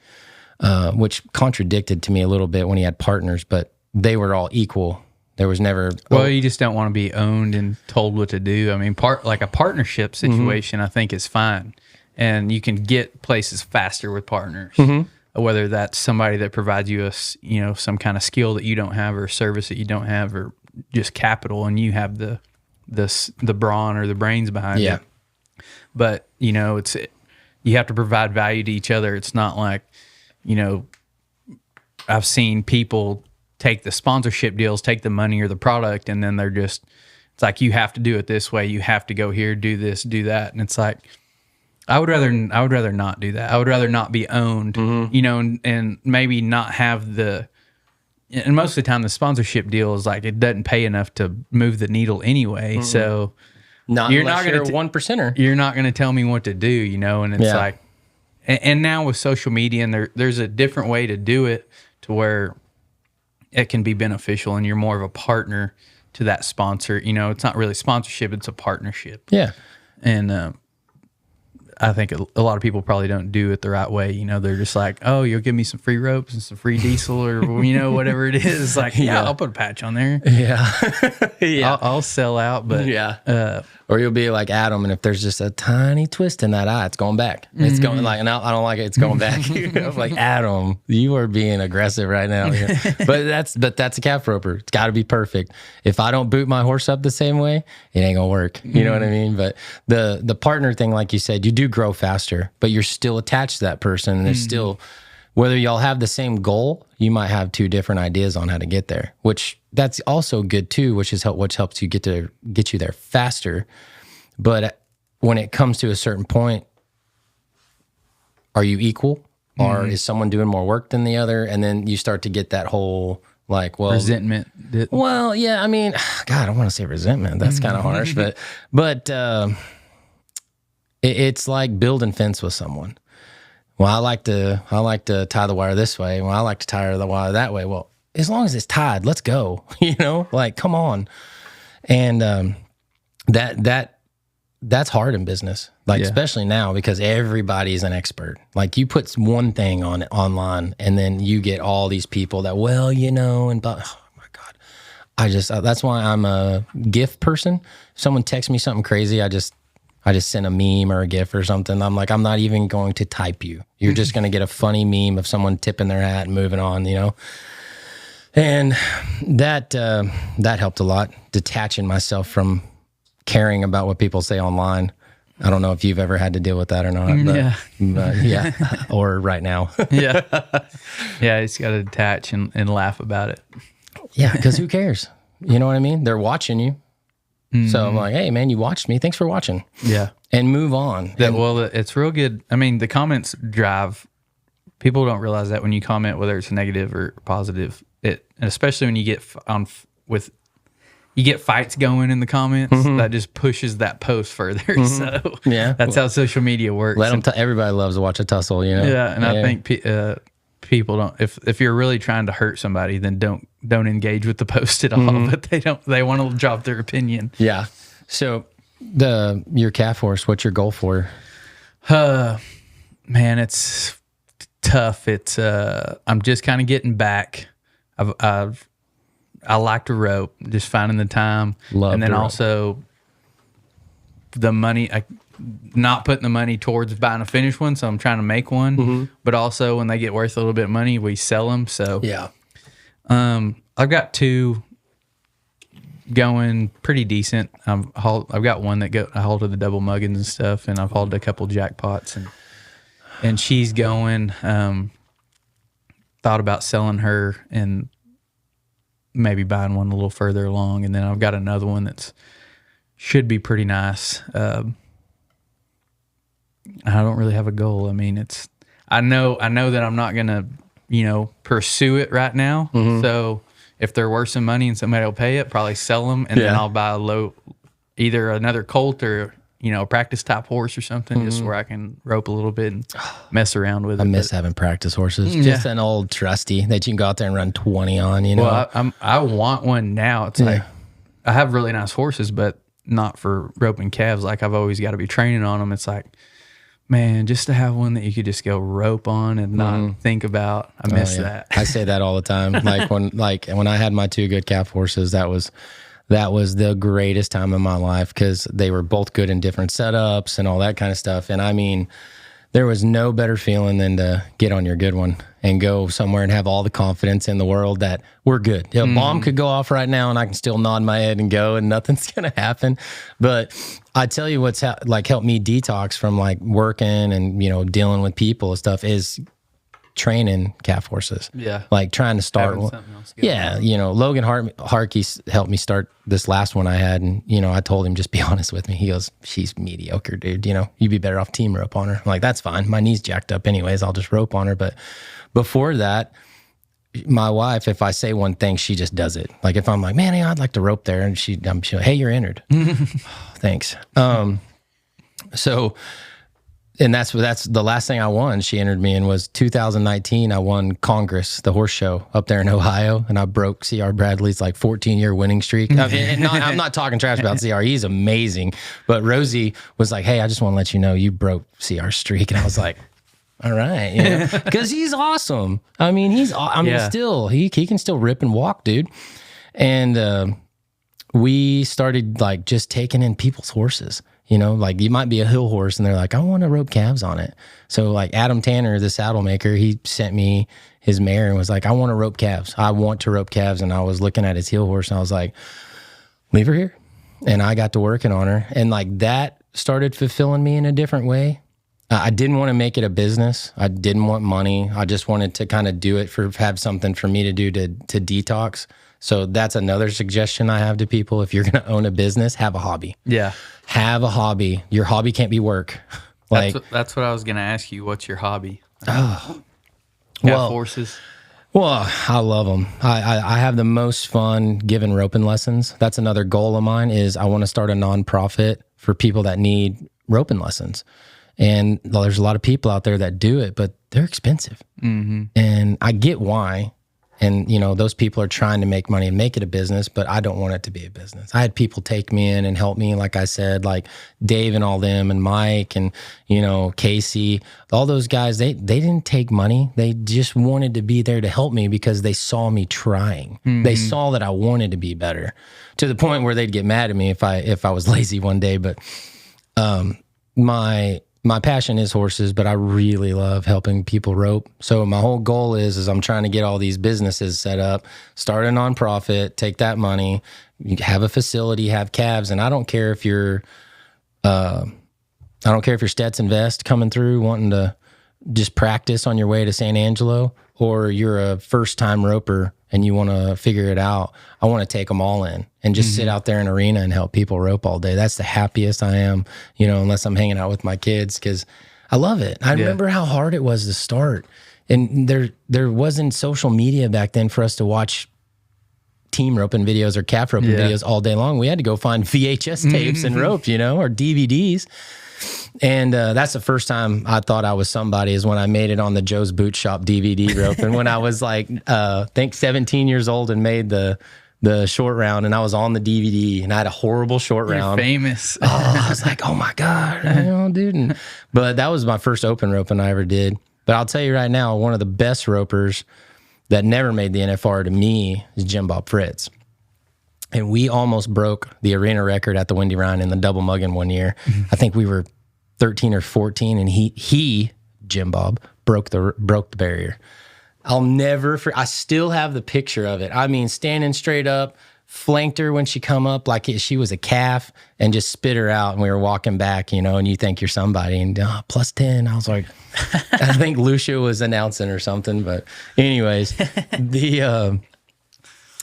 which contradicted to me a little bit when he had partners, but they were all equal. There was never... Well, you just don't want to be owned and told what to do. I mean, like a partnership situation, I think is fine. And you can get places faster with partners. Whether that's somebody that provides you some kind of skill that you don't have, or service that you don't have, or just capital, and you have the brawn or the brains behind it. But you have to provide value to each other. It's not like, I've seen people take the sponsorship deals, take the money or the product, and then it's like, you have to do it this way. You have to go here, do this, do that, and it's like, I would rather not do that. I would rather not be owned, and maybe not have and most of the time the sponsorship deal is like, it doesn't pay enough to move the needle anyway. So you're not going to one percenter. You're not going to tell me what to do, and it's like, and now with social media, and there's a different way to do it to where it can be beneficial, and you're more of a partner to that sponsor. It's not really sponsorship, it's a partnership. Yeah. And, I think a lot of people probably don't do it the right way. They're just like, oh, you'll give me some free ropes and some free diesel, or, whatever it is. Like, I'll put a patch on there. Yeah. I'll sell out, but or you'll be like Adam, and if there's just a tiny twist in that eye, it's going back. It's going like, and I don't like it. It's going back. Like, Adam, you are being aggressive right now. But that's a calf roper. It's got to be perfect. If I don't boot my horse up the same way, it ain't gonna work. You know what I mean? But the partner thing, like you said, you do grow faster, but you're still attached to that person, and there's still, whether y'all have the same goal, you might have two different ideas on how to get there, which that's also good too, which helps you get you there faster. But when it comes to a certain point, are you equal, or is someone doing more work than the other? And then you start to get that whole like, well, resentment. Well, yeah, I mean, God, I don't want to say resentment. That's kind of harsh, but it's like building fence with someone. Well, I like to tie the wire this way. Well, I like to tie the wire that way. Well, as long as it's tied, let's go. Like, come on. And that's hard in business, like especially now, because everybody's an expert. Like, you put one thing on online, and then you get all these people that, and oh my God, that's why I'm a GIF person. If someone texts me something crazy, I just send a meme or a GIF or something. I'm like, I'm not even going to type you. You're just going to get a funny meme of someone tipping their hat and moving on, And that helped a lot, detaching myself from caring about what people say online. I don't know if you've ever had to deal with that or not. But, or right now. Yeah, you just got to detach and laugh about it. Yeah, because who cares? You know what I mean? They're watching you. So I'm like, hey, man, you watched me. Thanks for watching. Yeah. And move on. It's real good. I mean, the comments drive. People don't realize that when you comment, whether it's negative or positive, and especially when you get you get fights going in the comments, that just pushes that post further. So that's how social media works. Everybody loves to watch a tussle, Yeah, and I think people don't. If you're really trying to hurt somebody, then don't engage with the post at all. But they want to drop their opinion. Yeah. So your calf horse, what's your goal for? Man, it's tough. It's I'm just kind of getting back. I like to rope, just finding the time, and then also the money. not putting the money towards buying a finished one, so I'm trying to make one. But also, when they get worth a little bit of money, we sell them. So Yeah. I've got 2 going pretty decent. I've got one that I hauled to the double muggins and stuff, and I've hauled a couple jackpots, and she's going. Thought about selling her and maybe buying one a little further along, and then I've got another one that's should be pretty nice. I don't really have a goal. I mean, I know that I'm not gonna pursue it right now. So if they're worth some money and somebody will pay it, probably sell them, and then I'll buy either another colt or a practice type horse or something, just where I can rope a little bit and mess around with it. I miss having practice horses. Just an old trusty that you can go out there and run 20 on. Well, I want one now. It's like I have really nice horses, but not for roping calves. Like I've always got to be training on them. It's like, man, just to have one that you could just go rope on and not think about. I miss that. I say that all the time. When I had my 2 good calf horses, that was the greatest time of my life because they were both good in different setups and all that kind of stuff. And I mean, there was no better feeling than to get on your good one and go somewhere and have all the confidence in the world that we're good. A bomb could go off right now and I can still nod my head and go and nothing's going to happen. But I tell you what's helped me detox from working and, dealing with people and stuff is training calf horses. Yeah. Like trying to start. Yeah. Logan Harkey helped me start this last one I had. And, I told him, just be honest with me. He goes, she's mediocre, dude. You'd be better off team rope on her. I'm like, that's fine. My knee's jacked up anyways. I'll just rope on her. But before that, my wife, if I say one thing, she just does it. Like if I'm like, man, I'd like to rope there. And she'll, hey, you're entered. Thanks. And that's the last thing I won. She entered me in was 2019. I won Congress, the horse show up there in Ohio, and I broke CR Bradley's 14-year winning streak. I'm not talking trash about CR. He's amazing. But Rosie was like, hey, I just want to let you know you broke CR's streak. And I was like, all right. Because he's awesome. I mean, still, he can still rip and walk, dude. And we started just taking in people's horses. You might be a hill horse and they're like, I want to rope calves on it. So Adam Tanner, the saddle maker, he sent me his mare and was like, I want to rope calves. I want to rope calves. And I was looking at his heel horse and I was like, leave her here. And I got to working on her. And that started fulfilling me in a different way. I didn't want to make it a business. I didn't want money. I just wanted to kind of do it have something for me to do to detox. So that's another suggestion I have to people. If you're going to own a business, have a hobby. Yeah. Have a hobby. Your hobby can't be work. That's what I was going to ask you. What's your hobby? Horses. Well, I love them. I have the most fun giving roping lessons. That's another goal of mine is I want to start a nonprofit for people that need roping lessons. And there's a lot of people out there that do it, but they're expensive. And I get why. And, those people are trying to make money and make it a business, but I don't want it to be a business. I had people take me in and help me, like I said, like Dave and all them and Mike and, Casey, all those guys, they didn't take money. They just wanted to be there to help me because they saw me trying. They saw that I wanted to be better to the point where they'd get mad at me if I was lazy one day. But my passion is horses, but I really love helping people rope. So my whole goal is I'm trying to get all these businesses set up, start a nonprofit, take that money, have a facility, have calves. And I don't care if you're Stetson Vest coming through wanting to just practice on your way to San Angelo, or you're a first time roper and you want to figure it out. I want to take them all in and just sit out there in arena and help people rope all day. That's the happiest I am, unless I'm hanging out with my kids, because I love it. I remember how hard it was to start. And there wasn't social media back then for us to watch team roping videos or calf roping videos all day long. We had to go find VHS tapes and rope, or DVDs. And that's the first time I thought I was somebody, is when I made it on the Joe's Boot Shop DVD rope. And when I was I think 17 years old and made the short round, and I was on the DVD and I had a horrible short round. Famous. I was like, oh my God, dude. But that was my first open roping I ever did. But I'll tell you right now, one of the best ropers that never made the NFR to me is Jim Bob Fritz. And we almost broke the arena record at the Windy Rhine in the double mugging one year. I think we were 13 or 14, and he Jim Bob broke the barrier. I'll never I still have the picture of it. I mean, standing straight up, flanked her when she come up like she was a calf, and just spit her out. And we were walking back, and you think you're somebody, and plus 10. I was like, I think Lucia was announcing or something. But anyways,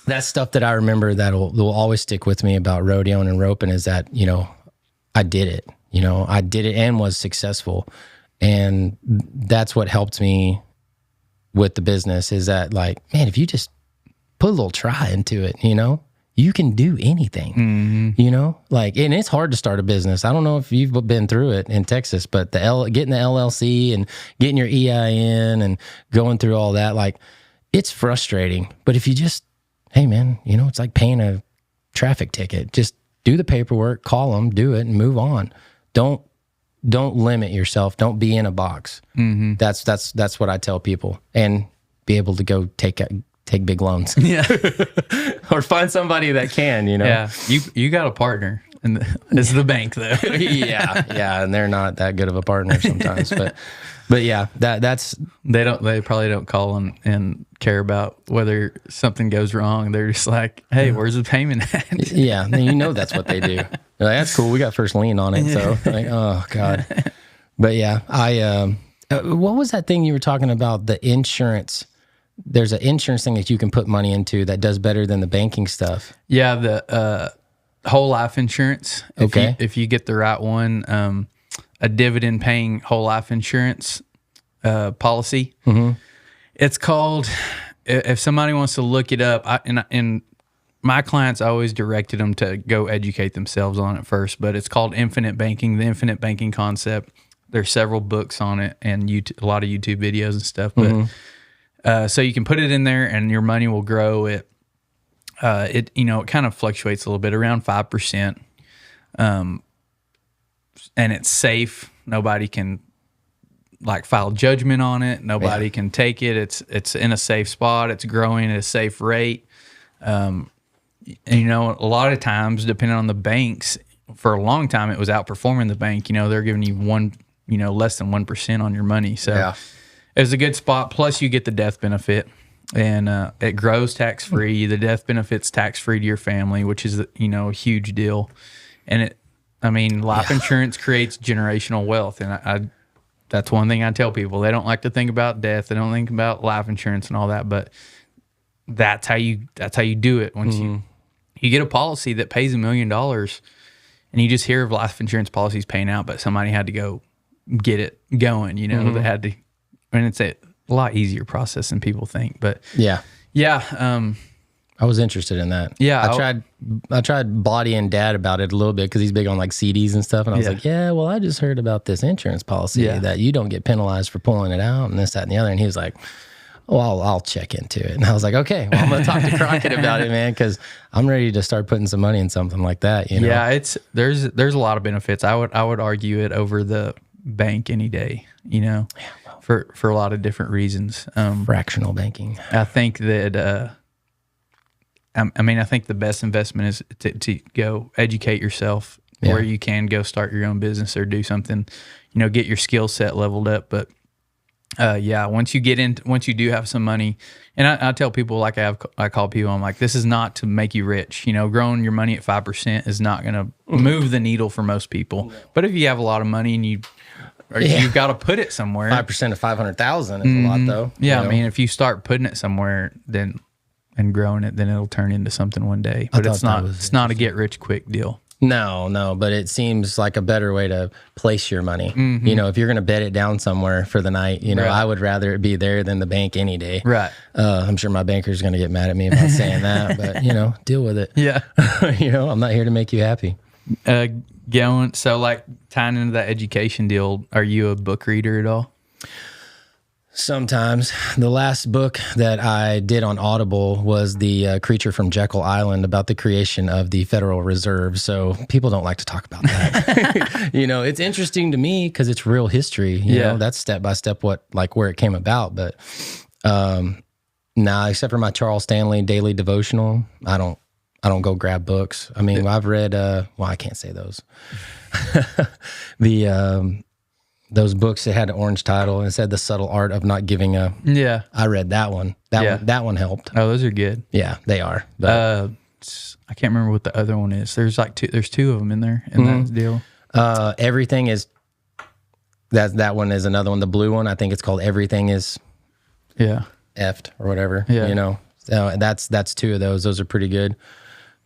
that stuff that I remember that will always stick with me about rodeoing and roping is that, I did it. I did it and was successful. And that's what helped me with the business, is that, like, man, if you just put a little try into it, you can do anything, like, and it's hard to start a business. I don't know if you've been through it in Texas, but getting the LLC and getting your EIN and going through all that, like, it's frustrating. But if you just, hey man, it's like paying a traffic ticket. Just do the paperwork, call them, do it, and move on. Don't limit yourself. Don't be in a box. Mm-hmm. That's what I tell people, and be able to go take big loans. Yeah. Or find somebody that can, Yeah. You got a partner, and it's the bank though. Yeah. And they're not that good of a partner sometimes, but yeah, that's they probably don't call and care about whether something goes wrong. They're just like, hey, where's the payment at? Yeah. That's what they do. They're like, that's cool. We got first lien on it. So like, oh God. But yeah, what was that thing you were talking about? The insurance. There's an insurance thing that you can put money into that does better than the banking stuff. Yeah. The whole life insurance. Okay. If you get the right one, a dividend paying whole life insurance policy. Mm-hmm. It's called, if somebody wants to look it up, and my clients, I always directed them to go educate themselves on it first, but it's called infinite banking, the infinite banking concept. There's several books on it and a lot of YouTube videos and stuff. But so you can put it in there and your money will grow. It kind of fluctuates a little bit, around 5%. And it's safe. Nobody can file judgment on it. Nobody can take it. It's in a safe spot. It's growing at a safe rate. And, a lot of times, depending on the banks, for a long time, it was outperforming the bank. They're giving you less than 1% on your money. So it was a good spot. Plus you get the death benefit, and it grows tax-free. The death benefit's tax-free to your family, which is, a huge deal. And life insurance creates generational wealth. And that's one thing I tell people. They don't like to think about death. They don't think about life insurance and all that, but that's how you do it. Once you get a policy that pays $1 million, and you just hear of life insurance policies paying out, but somebody had to go get it going, they had to, and it's a lot easier process than people think, but yeah. I was interested in that. Yeah. I tried bodying Dad about it a little bit because he's big on CDs and stuff. And I was like, yeah, well, I just heard about this insurance policy that you don't get penalized for pulling it out and this, that, and the other. And he was like, oh, I'll check into it. And I was like, okay, well, I'm going to talk to Crockett about it, man, because I'm ready to start putting some money in something like that. Yeah, there's a lot of benefits. I would argue it over the bank any day, for a lot of different reasons. Fractional banking. I think that, I think the best investment is to go educate yourself where you can go start your own business or do something, get your skill set leveled up. But once you do have some money, and I tell people, I call people, I'm like, this is not to make you rich. Growing your money at 5% is not going to move the needle for most people. But if you have a lot of money and you've got to put it somewhere. 5% of 500,000 is a lot, though. Yeah, if you start putting it somewhere, and growing it, then it'll turn into something one day. But it's not a get rich quick deal. No, but it seems like a better way to place your money. Mm-hmm. If you're going to bet it down somewhere for the night, right. I would rather it be there than the bank any day. Right. I'm sure my banker's going to get mad at me about saying that, but deal with it. Yeah. I'm not here to make you happy. Tying into that education deal, are you a book reader at all? Sometimes. The last book that I did on Audible was The Creature from Jekyll Island, about the creation of the Federal Reserve. So people don't like to talk about that. It's interesting to me because it's real history. You know, that's step by step where it came about. But except for my Charles Stanley daily devotional, I don't go grab books. I've read, I can't say those. those books that had an orange title and it said The Subtle Art of Not Giving a. Yeah. I read that one. That one helped. Oh, those are good. Yeah, they are. But, I can't remember what the other one is. There's like there's two of them in there in that deal. Everything is. That one is another one. The blue one, I think it's called Everything is. Yeah. Effed or whatever. Yeah. You know. So that's two of those. Those are pretty good.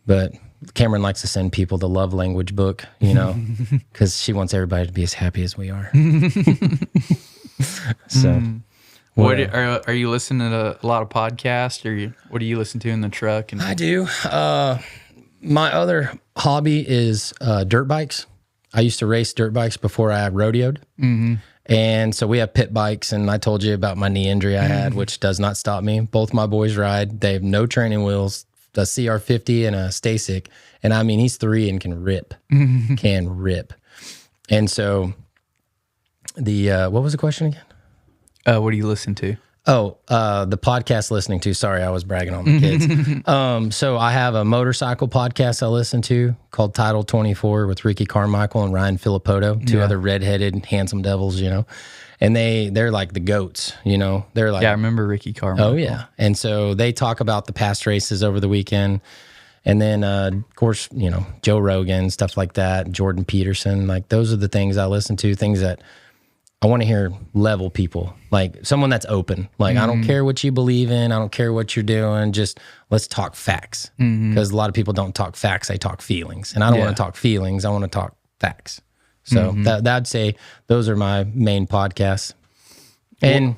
But Cameron likes to send people the love language book, you know, because she wants everybody to be as happy as we are. So, what are you listening to a lot of podcasts, or what do you listen to in the truck? And I do. My other hobby is dirt bikes. I used to race dirt bikes before I rodeoed. Mm-hmm. And so we have pit bikes, and I told you about my knee injury I had, which does not stop me. Both my boys ride. They have no training wheels, a CR50 and a Stasic. And I mean, he's 3 and can rip. Can rip. And so what was the question again? What do you listen to? Oh, the podcast listening to. Sorry, I was bragging on the kids. So I have a motorcycle podcast I listen to called Title 24 with Ricky Carmichael and Ryan Filippoto, two other redheaded handsome devils, you know. And they're like the goats, you know. They're like, yeah, I remember Ricky Carmichael. Oh yeah, and so they talk about the past races over the weekend, and then of course, you know, Joe Rogan, stuff like that, Jordan Peterson. Like those are the things I listen to. Things that I want to hear level people, like someone that's open. Like, I don't care what you believe in. I don't care what you're doing. Just let's talk facts. Because a lot of people don't talk facts. They talk feelings. And I don't want to talk feelings. I want to talk facts. So I'd say those are my main podcasts. And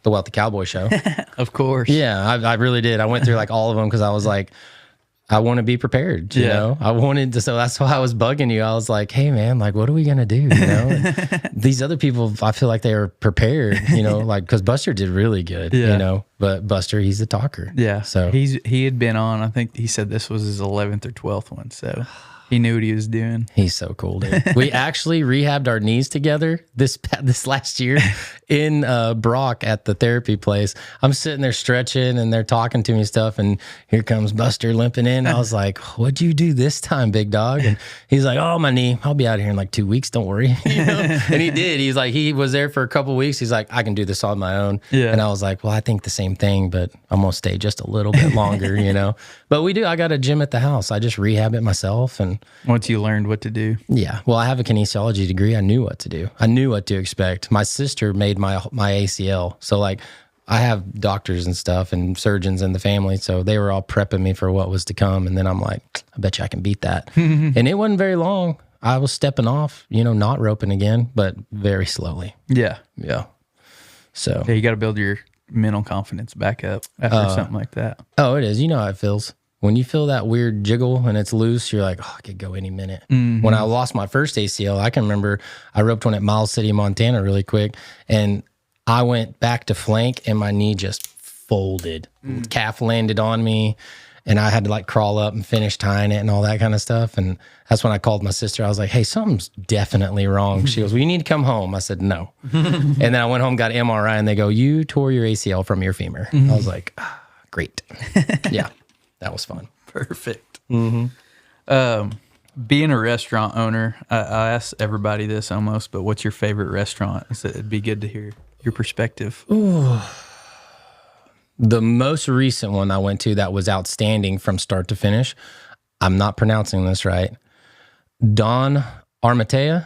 the Wealthy Cowboy Show. Of course. Yeah, I really did. I went through like all of them because I was like, I want to be prepared, you know? I wanted to, so that's why I was bugging you. I was like, hey man, like, what are we going to do? You know, and these other people, I feel like they are prepared, you know, like, cause Buster did really good, you know, but Buster, he's a talker. Yeah. So he had been on, I think he said this was his 11th or 12th one. So he knew what he was doing. He's so cool, dude. We actually rehabbed our knees together this last year in Brock at the therapy place. I'm sitting there stretching and they're talking to me stuff, and here comes Buster limping in. I was like, what'd you do this time, big dog? And he's like, oh, my knee. I'll be out here in like 2 weeks. Don't worry. You know? And he did. He's like, he was there for a couple of weeks. He's like, I can do this on my own. Yeah. And I was like, well, I think the same thing, but I'm going to stay just a little bit longer, you know? But we do. I got a gym at the house. I just rehab it myself. And once you learned what to do. Yeah. Well, I have a kinesiology degree. I knew what to do. I knew what to expect. My sister made my ACL. So like I have doctors and stuff and surgeons in the family. So they were all prepping me for what was to come. And then I'm like, I bet you I can beat that. And it wasn't very long. I was stepping off, you know, not roping again, but very slowly. Yeah. Yeah. So yeah, you got to build your mental confidence back up after something like that. Oh, it is. You know how it feels. When you feel that weird jiggle and it's loose, you're like, oh, I could go any minute. When I lost my first ACL, I can remember I roped one at Miles City, Montana really quick. And I went back to flank and my knee just folded. Calf landed on me and I had to like crawl up and finish tying it and all that kind of stuff. And that's when I called my sister. I was like, hey, something's definitely wrong. She goes, well, you need to come home. I said, no. And then I went home, got an MRI, and they go, you tore your ACL from your femur. I was like, great. Yeah. That was fun. Perfect. Being a restaurant owner, I ask everybody this almost, but what's your favorite restaurant? So it'd be good to hear your perspective. Ooh. The most recent one I went to that was outstanding from start to finish, I'm not pronouncing this right, Don Armatea.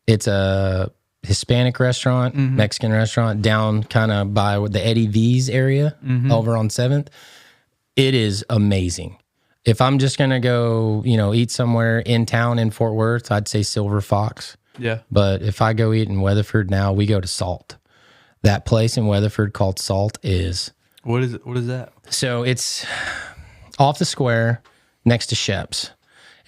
It's a Hispanic restaurant, Mexican restaurant, down kind of by the Eddie V's area over on 7th. It is amazing. If I'm just going to go, you know, eat somewhere in town in Fort Worth, I'd say Silver Fox. Yeah. But if I go eat in Weatherford now, we go to Salt. That place in Weatherford called Salt is... What is it? What is that? So it's off the square next to Shep's,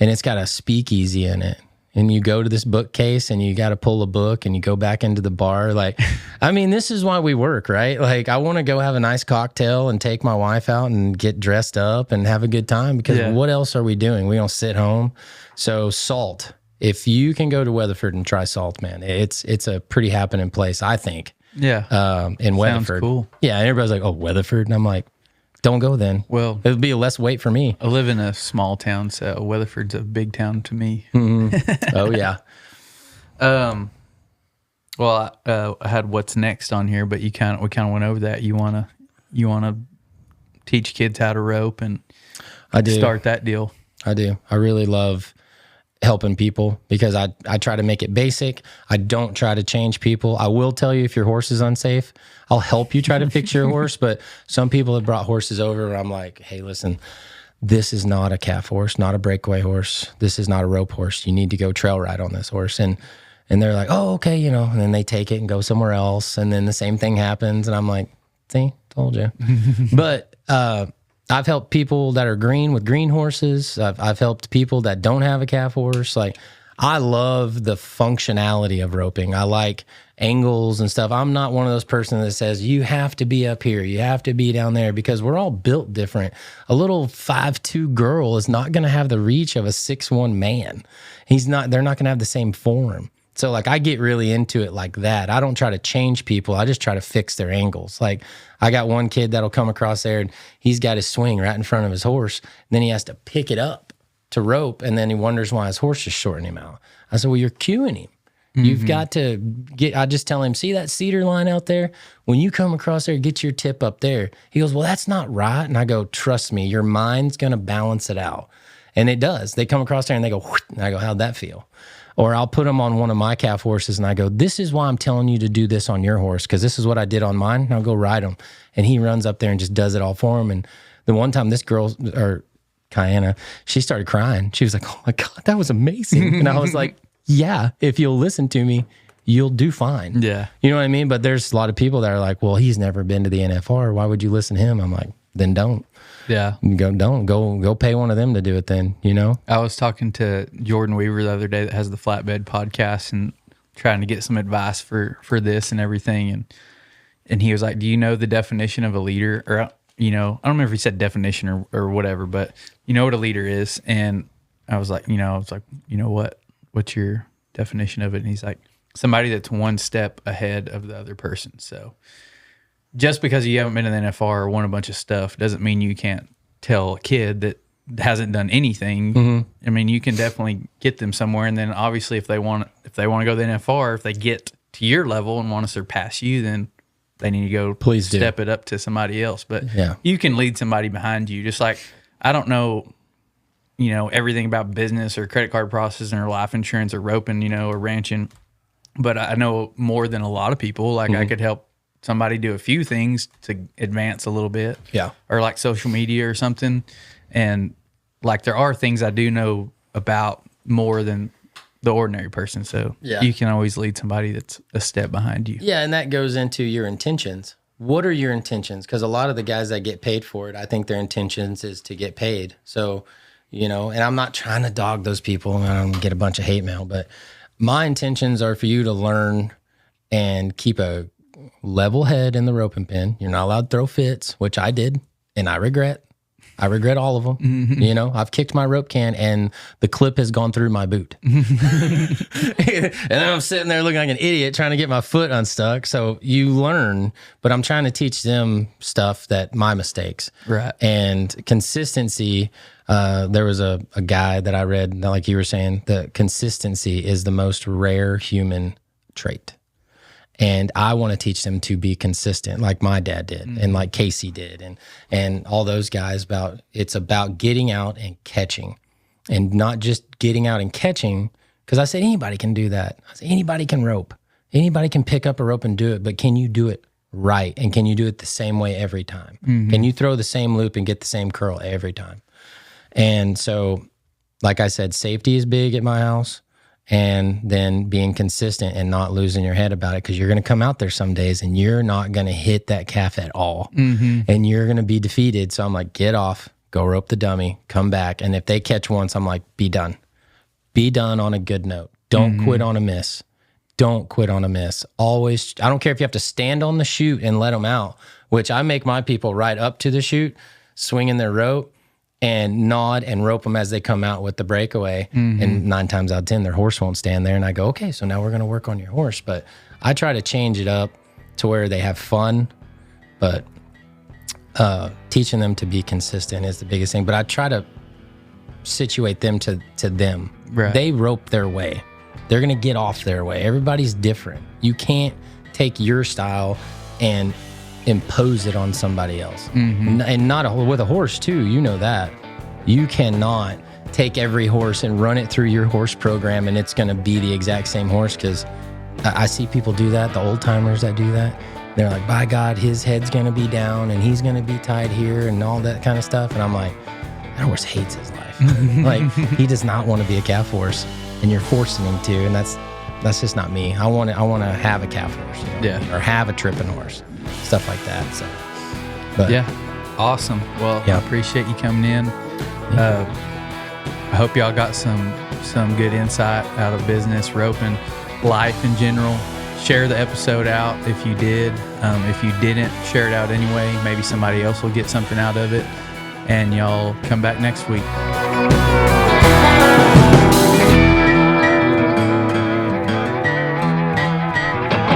and it's got a speakeasy in it. And you go to this bookcase and you got to pull a book and you go back into the bar. Like, I mean, this is why we work, right? Like, I want to go have a nice cocktail and take my wife out and get dressed up and have a good time, because what else are we doing? We don't sit home. So Salt, if you can go to Weatherford and try Salt, man, it's a pretty happening place, I think. Yeah. In Weatherford. Sounds cool. Yeah. And everybody's like, oh, Weatherford. And I'm like, don't go then. Well, it would be a less weight for me. I live in a small town, so Weatherford's a big town to me. Oh, yeah. Well, I had what's next on here, but we kind of went over that. You wanna teach kids how to rope and I do. start that deal. I do. I really love helping people because I try to make it basic. I don't try to change people. I will tell you if your horse is unsafe, I'll help you try to fix your horse. But some people have brought horses over where I'm like, hey, listen, this is not a calf horse, not a breakaway horse. This is not a rope horse. You need to go trail ride on this horse. And they're like, oh, okay, you know, and then they take it and go somewhere else. And then the same thing happens. And I'm like, see, told you. But I've helped people that are green with green horses. I've helped people that don't have a calf horse. Like, I love the functionality of roping. I like angles and stuff. I'm not one of those person that says you have to be up here, you have to be down there, because we're all built different. A little 5'2" girl is not going to have the reach of a 6'1" man. They're not going to have the same form. So like I get really into it like that. I don't try to change people. I just try to fix their angles. Like I got one kid that'll come across there and he's got his swing right in front of his horse. And then he has to pick it up to rope. And then he wonders why his horse is shorting him out. I said, well, you're cueing him. You've got to I just tell him, see that cedar line out there? When you come across there, get your tip up there. He goes, well, that's not right. And I go, trust me, your mind's going to balance it out. And it does. They come across there and they go, whoosh, and I go, how'd that feel? Or I'll put them on one of my calf horses and I go, this is why I'm telling you to do this on your horse, because this is what I did on mine. And I'll go ride him. And he runs up there and just does it all for him. And the one time this girl, or Kiana, she started crying. She was like, oh my God, that was amazing. And I was like, yeah, if you'll listen to me, you'll do fine. Yeah. You know what I mean? But there's a lot of people that are like, well, he's never been to the NFR. Why would you listen to him? I'm like, then don't. Yeah. Go pay one of them to do it then, you know? I was talking to Jordan Weaver the other day that has the Flatbed podcast and trying to get some advice for this and everything. And he was like, do you know the definition of a leader? Or, you know, I don't remember if he said definition or whatever, but you know what a leader is? And I was like, you know what? What's your definition of it? And he's like, somebody that's one step ahead of the other person. So just because you haven't been in the NFR or won a bunch of stuff doesn't mean you can't tell a kid that hasn't done anything. Mm-hmm. I mean, you can definitely get them somewhere. And then obviously if they want to go to the NFR, if they get to your level and want to surpass you, then they need to go step it up to somebody else. But you can lead somebody behind you. Just like, I don't know, you know, everything about business or credit card processing or life insurance or roping, you know, or ranching, but I know more than a lot of people. Like I could help somebody do a few things to advance a little bit. Yeah. Or like social media or something. And like there are things I do know about more than the ordinary person. So you can always lead somebody that's a step behind you. Yeah. And that goes into your intentions. What are your intentions? Because a lot of the guys that get paid for it, I think their intentions is to get paid. So, you know, and I'm not trying to dog those people and I don't get a bunch of hate mail, but my intentions are for you to learn and keep a level head in the roping pen. You're not allowed to throw fits, which I did, and I regret all of them. Mm-hmm. You know, I've kicked my rope can and the clip has gone through my boot. And then I'm sitting there looking like an idiot trying to get my foot unstuck. So you learn, but I'm trying to teach them stuff my mistakes. Right. And consistency. There was a guy that I read, like you were saying, that consistency is the most rare human trait. And I want to teach them to be consistent, like my dad did, and like Casey did, and all those guys. It's about getting out and catching, and not just getting out and catching. Because I said anybody can do that. I said anybody can rope, anybody can pick up a rope and do it. But can you do it right? And can you do it the same way every time? Mm-hmm. Can you throw the same loop and get the same curl every time? And so, like I said, safety is big at my house. And then being consistent and not losing your head about it, because you're going to come out there some days and you're not going to hit that calf at all. Mm-hmm. And you're going to be defeated. So I'm like, get off, go rope the dummy, come back. And if they catch once, I'm like, be done. Be done on a good note. Don't quit on a miss. Don't quit on a miss. Always, I don't care if you have to stand on the chute and let them out, which I make my people ride up to the chute, swinging their rope, and nod and rope them as they come out with the breakaway. Mm-hmm. And 9 times out of 10, their horse won't stand there. And I go, okay, so now we're going to work on your horse. But I try to change it up to where they have fun, but teaching them to be consistent is the biggest thing. But I try to situate them to them. Right. They rope their way. They're going to get off their way. Everybody's different. You can't take your style and impose it on somebody else. And not with a horse too. You know that. You cannot take every horse and run it through your horse program and it's going to be the exact same horse, because I see people do that, the old timers that do that. They're like, by God, his head's going to be down and he's going to be tied here and all that kind of stuff. And I'm like, that horse hates his life. Like, he does not want to be a calf horse, and you're forcing him to. And that's just not me. I want to have a calf horse, or have a tripping horse, stuff like that. So, but awesome. Well, I appreciate you coming in. I hope y'all got some good insight out of business, roping, life in general. Share the episode out if you did. If you didn't, share it out anyway. Maybe somebody else will get something out of it. And y'all come back next week.